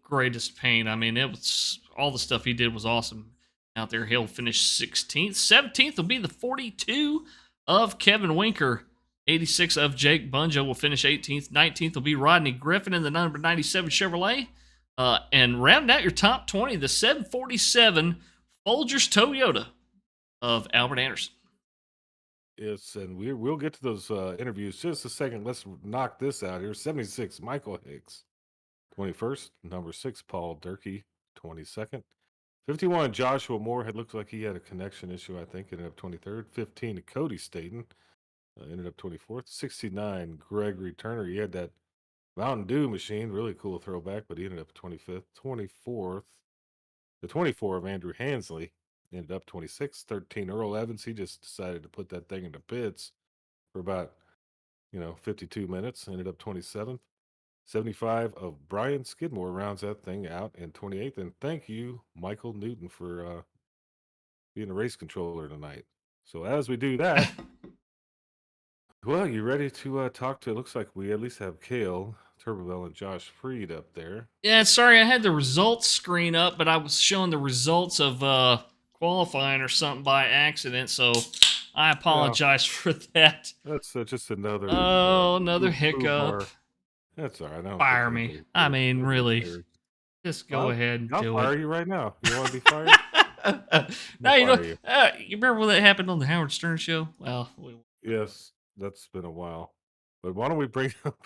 greatest paint. I mean, it was all the stuff he did was awesome out there. He'll finish 16th. 17th will be the 42 of Kevin Winker. 86 of Jake Bunjo will finish 18th. 19th will be Rodney Griffin in the number 97 Chevrolet. And round out your top 20, the 747 Folgers Toyota of Albert Anderson. Yes, and we'll get to those interviews just a second. Let's knock this out here. 76, Michael Hicks. 21st, number 6, Paul Durkee. 22nd. 51, Joshua Moore. It looks like he had a connection issue, I think. Ended up 23rd. 15, Cody Staten. Ended up 24th. 69, Gregory Turner. He had that Mountain Dew machine. Really cool throwback, but he ended up 25th. 24th. The 24 of Andrew Hensley ended up 26th. 13, Earl Evans. He just decided to put that thing into pits for about, 52 minutes. Ended up 27th. 75 of Brian Skidmore rounds that thing out in 28th. And thank you, Michael Newton, for being a race controller tonight. So as we do that, well, you ready to talk to? It looks like we at least have Cale Turbeville and Josh Freed up there. Yeah, sorry, I had the results screen up, but I was showing the results of qualifying or something by accident, so I Well, apologize for that. that's just another Oh, another hiccup. bar. That's all right. I don't think Fire me. anybody I cares. mean, Nobody really. cares. Just go Well, ahead and I'll do fire it. you right now. You want to be fired? No, I'll fire you. you remember when that happened on the Howard Stern show? Well, Yes, that's been a while. But why don't we bring up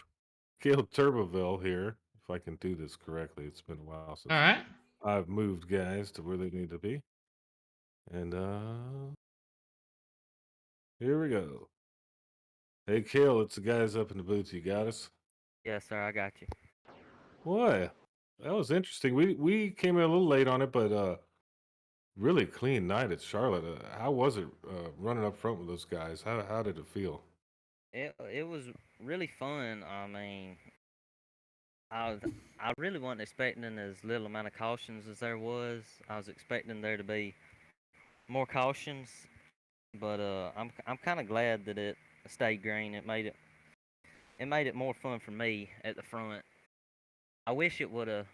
Caleb Turbeville here, if I can do this correctly. It's been a while all since right. I've moved guys to where they need to be. And here we go. Hey, Kale, it's the guys up in the booth. You got us? Yes, sir. I got you. What? That was interesting. We came in a little late on it, but really clean night at Charlotte. How was it running up front with those guys? How did it feel? It was really fun. I mean, I was, I really wasn't expecting as little amount of cautions as there was. I was expecting there to be more cautions, but I'm kind of glad that it stayed green. It made it more fun for me at the front. I wish it would have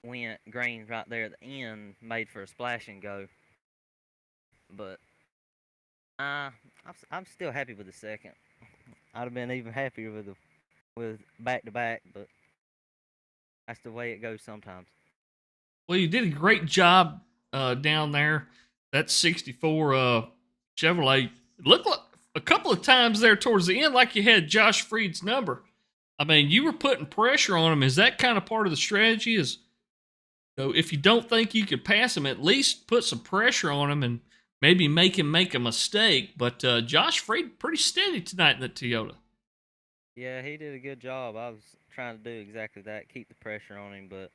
went green right there at the end, made for a splash and go. But I'm still happy with the second. I'd have been even happier with back to back, but that's the way it goes sometimes. Well, you did a great job down there. That 64 Chevrolet. It looked like a couple of times there towards the end like you had Josh Freed's number. I mean, you were putting pressure on him. Is that kind of part of the strategy? Is if you don't think you could pass him, at least put some pressure on him and maybe make him make a mistake. But Josh Freed pretty steady tonight in the Toyota. Yeah, he did a good job. I was trying to do exactly that, keep the pressure on him, but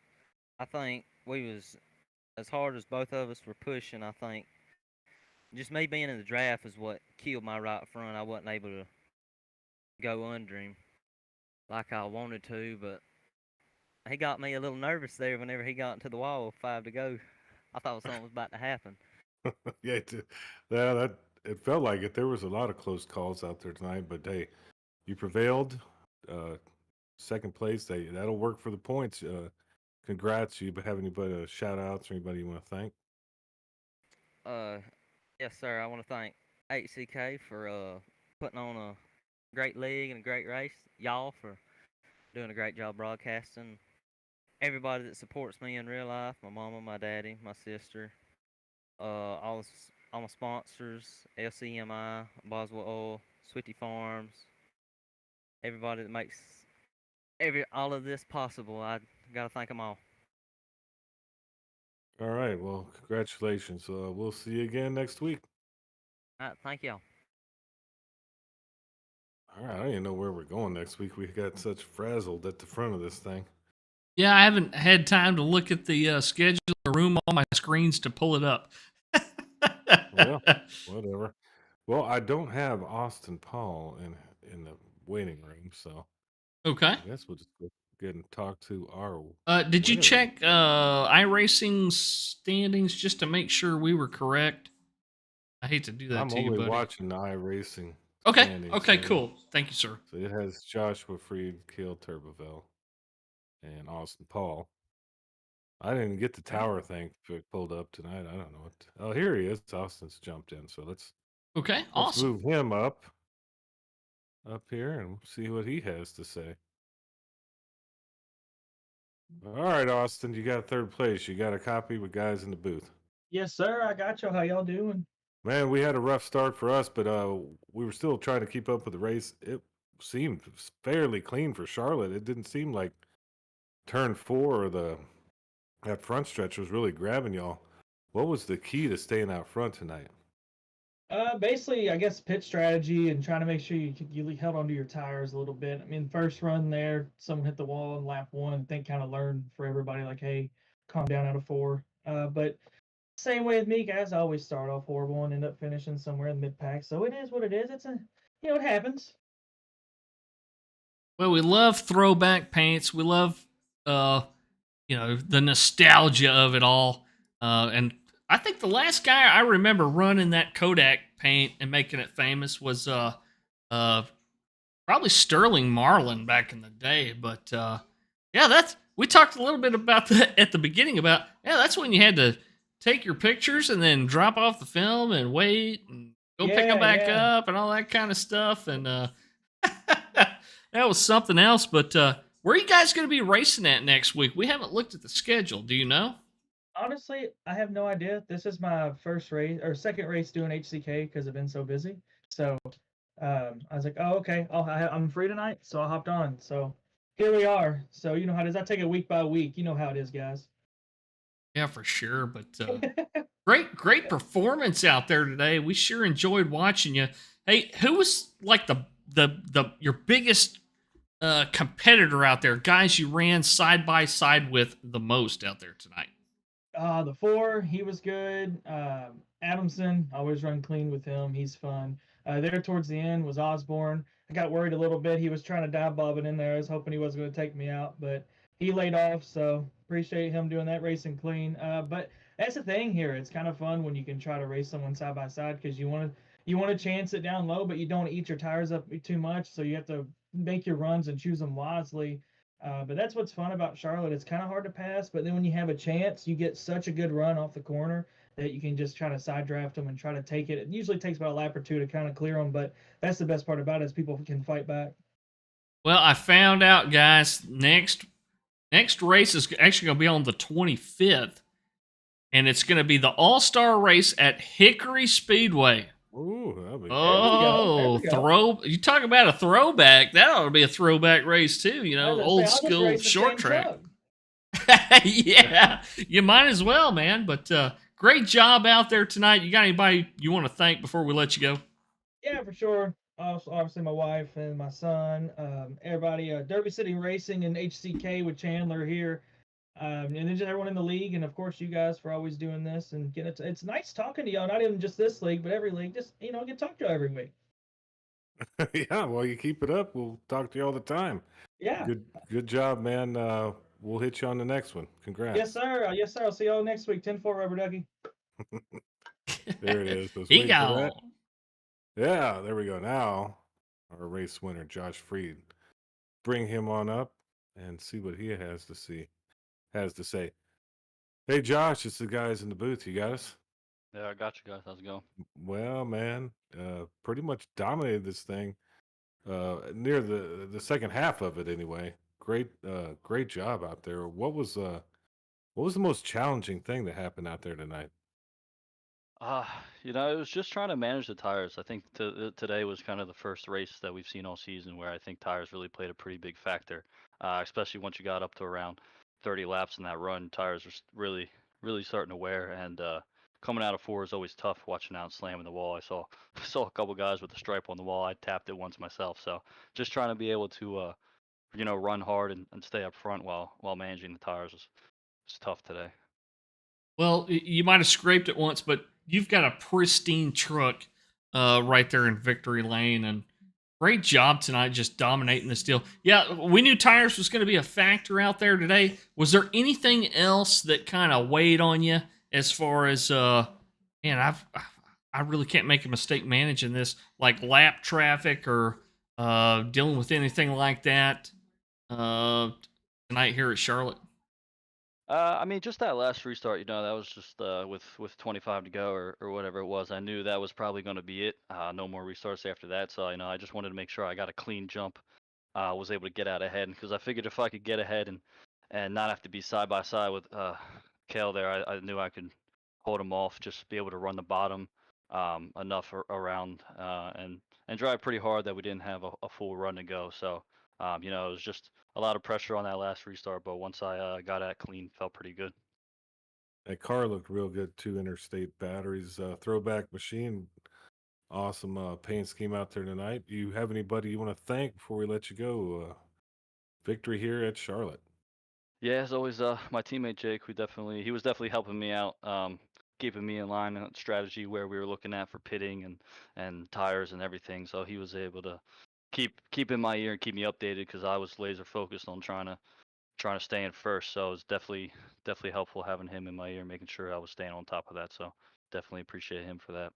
I think we was as hard as both of us were pushing. I think just me being in the draft is what killed my right front. I wasn't able to go under him like I wanted to, but he got me a little nervous there whenever he got into the wall with 5 to go. I thought something was about to happen. Yeah, yeah, that it felt like it. There was a lot of close calls out there tonight, but hey, you prevailed. Uh, second place. That'll work for the points. Congrats. You have anybody shout outs or anybody you want to thank? Uh, yes, sir. I want to thank HCK for putting on a great league and a great race. Y'all for doing a great job broadcasting. Everybody that supports me in real life, my mama, my daddy, my sister, all my sponsors, LCMI, Boswell Oil, Swifty Farms, everybody that makes all of this possible. I gotta thank them all. All right. Well, congratulations. We'll see you again next week. All right, thank y'all. All right. I don't even know where we're going next week. We got such frazzled at the front of this thing. Yeah, I haven't had time to look at the schedule or room on my screens to pull it up. Well, whatever. Well, I don't have Austin Paul in the waiting room, so Okay. I guess we'll just go get and talk to our Did you winner. check iRacing standings just to make sure we were correct? I hate to do that I'm to you, only buddy. watching the iRacing Okay. standings. Okay. so- Cool. Thank you, sir. So it has Joshua Freed, Kale Turbeville, and Austin Paul. I didn't get the tower thing pulled up tonight. I don't know what. Oh, here he is. Austin's jumped in, so let's Okay. Awesome. move him up here and see what he has to say. All right, Austin, you got third place. You got a copy with guys in the booth. Yes, sir. I got you. How y'all doing? Man, we had a rough start for us, but we were still trying to keep up with the race. It seemed fairly clean for Charlotte. It didn't seem like turn 4 or that front stretch was really grabbing y'all. What was the key to staying out front tonight? Basically, I guess pit strategy and trying to make sure you held onto your tires a little bit. I mean, first run there, someone hit the wall in lap one. I think kind of learned for everybody, like, hey, calm down out of four. But same way with me, guys. I always start off horrible and end up finishing somewhere in the mid pack. So it is what it is. It happens. Well, we love throwback paints. We love, the nostalgia of it all. And I think the last guy I remember running that Kodak paint and making it famous was probably Sterling Marlin back in the day. But yeah, we talked a little bit about that at the beginning about, that's when you had to take your pictures and then drop off the film and wait and go pick them back up and all that kind of stuff. And that was something else. But where are you guys going to be racing at next week? We haven't looked at the schedule. Do you know? Honestly, I have no idea. This is my first race or second race doing HCK because I've been so busy. So I was like, oh, okay. I'm free tonight, so I hopped on. So here we are. So you know how it is. I take it week by week. You know how it is, guys. Yeah, for sure. But great performance out there today. We sure enjoyed watching you. Hey, who was like your biggest competitor out there? Guys you ran side by side with the most out there tonight? The 4, he was good. Adamson, I always run clean with him. He's fun. There towards the end was Osborne. I got worried a little bit. He was trying to dive bob it in there. I was hoping he wasn't going to take me out, but he laid off. So appreciate him doing that racing clean. But that's the thing here. It's kind of fun when you can try to race someone side by side because you want to chance it down low, but you don't eat your tires up too much. So you have to make your runs and choose them wisely. But that's what's fun about Charlotte. It's kind of hard to pass, but then when you have a chance, you get such a good run off the corner that you can just try to side draft them and try to take it. It usually takes about a lap or two to kind of clear them, but that's the best part about it is people can fight back. Well, I found out, guys. Next race is actually going to be on the 25th, and it's going to be the All-Star race at Hickory Speedway. Ooh, that'll be Oh, you talk about a throwback. That ought to be a throwback race too. Old school short track. Yeah, you might as well, man. But great job out there tonight. You got anybody you want to thank before we let you go? Yeah, for sure. Obviously, my wife and my son, everybody, Derby City Racing and HCK with Chandler here. And then just everyone in the league, and of course you guys for always doing this and getting it. It's nice talking to y'all. Not even just this league, but every league. Just get to talk to y'all every week. Yeah, well, you keep it up. We'll talk to you all the time. Yeah. Good job, man. We'll hit you on the next one. Congrats. Yes, sir. Yes, sir. I'll see y'all next week. 10-4, Rubber Ducky. There it is. He gone. Yeah, there we go. Now, our race winner, Josh Freed. Bring him on up and see what he has to say. Hey, Josh, it's the guys in the booth. You got us? Yeah, I got you guys. How's it going? Well, man, pretty much dominated this thing. Near the second half of it, anyway. Great job out there. What was the most challenging thing that happened out there tonight? Uh, it was just trying to manage the tires. I think today was kind of the first race that we've seen all season where I think tires really played a pretty big factor, especially once you got up to around 30 laps in that run. Tires were really starting to wear, and coming out of four is always tough watching out and slamming the wall. I saw saw a couple guys with a stripe on the wall. I tapped it once myself, so just trying to be able to run hard and stay up front while managing the tires was tough today. Well, you might have scraped it once, but you've got a pristine truck right there in victory lane, and great job tonight just dominating this deal. Yeah, we knew tires was going to be a factor out there today. Was there anything else that kind of weighed on you as far as I really can't make a mistake managing this, like lap traffic or dealing with anything like that tonight here at Charlotte? I mean, just that last restart, that was just with 25 to go or whatever it was. I knew that was probably going to be it. No more restarts after that. So, I just wanted to make sure I got a clean jump. Was able to get out ahead because I figured if I could get ahead and not have to be side by side with Kale there, I knew I could hold him off, just be able to run the bottom enough around and drive pretty hard that we didn't have a full run to go. So, it was just a lot of pressure on that last restart, but once I got at clean, felt pretty good. That car looked real good too. Interstate Batteries, throwback machine. Awesome paint scheme out there tonight. You have anybody you want to thank before we let you go? Victory here at Charlotte. Yeah, as always, my teammate Jake, he was definitely helping me out, keeping me in line on strategy where we were looking at for pitting and tires and everything. So he was able to keep in my ear and keep me updated because I was laser focused on trying to stay in first. So it was definitely helpful having him in my ear, making sure I was staying on top of that. So definitely appreciate him for that.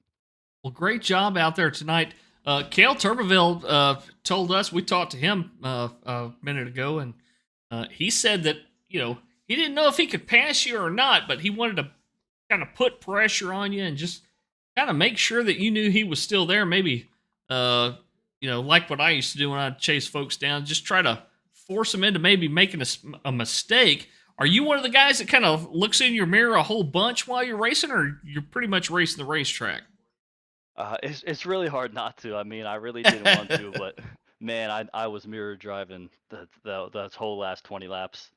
Well, great job out there tonight. Cale Turbeville told us, we talked to him a minute ago, and he said that, he didn't know if he could pass you or not, but he wanted to kind of put pressure on you and just kind of make sure that you knew he was still there. Maybe, like what I used to do when I'd chase folks down, just try to force them into maybe making a mistake. Are you one of the guys that kind of looks in your mirror a whole bunch while you're racing, or you're pretty much racing the racetrack? It's really hard not to. I mean, I really didn't want to, but man, I was mirror driving that whole last 20 laps.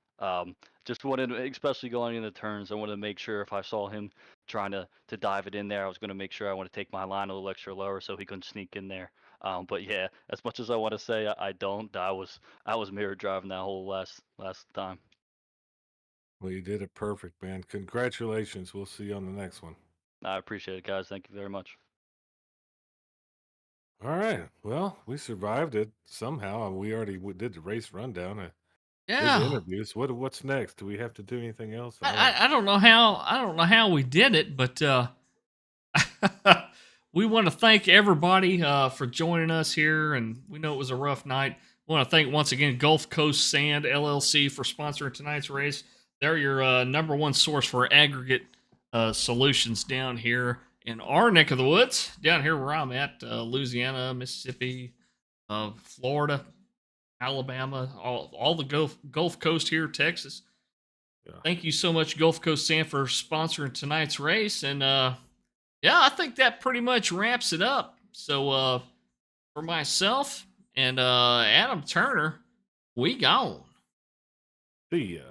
Just wanted, especially going in the turns, I wanted to make sure if I saw him trying to dive it in there, I was going to make sure I want to take my line a little extra lower so he couldn't sneak in there. But yeah, as much as I want to say I don't, I was mirror driving that whole last time. Well, you did it perfect, man. Congratulations. We'll see you on the next one. I appreciate it, guys. Thank you very much. All right. Well, we survived it somehow. We already did the race rundown. Did the Yeah. interviews. What's next? Do we have to do anything else? I don't know how we did it, but we want to thank everybody for joining us here, and we know it was a rough night. We want to thank once again Gulf Coast Sand LLC for sponsoring tonight's race. They're your number one source for aggregate solutions down here in our neck of the woods, down here where I'm at, Louisiana, Mississippi, Florida, Alabama, all the Gulf Coast here, Texas. Yeah. Thank you so much, Gulf Coast Sand, for sponsoring tonight's race. And yeah, I think that pretty much wraps it up. So for myself and Adam Turner, we gone. See ya.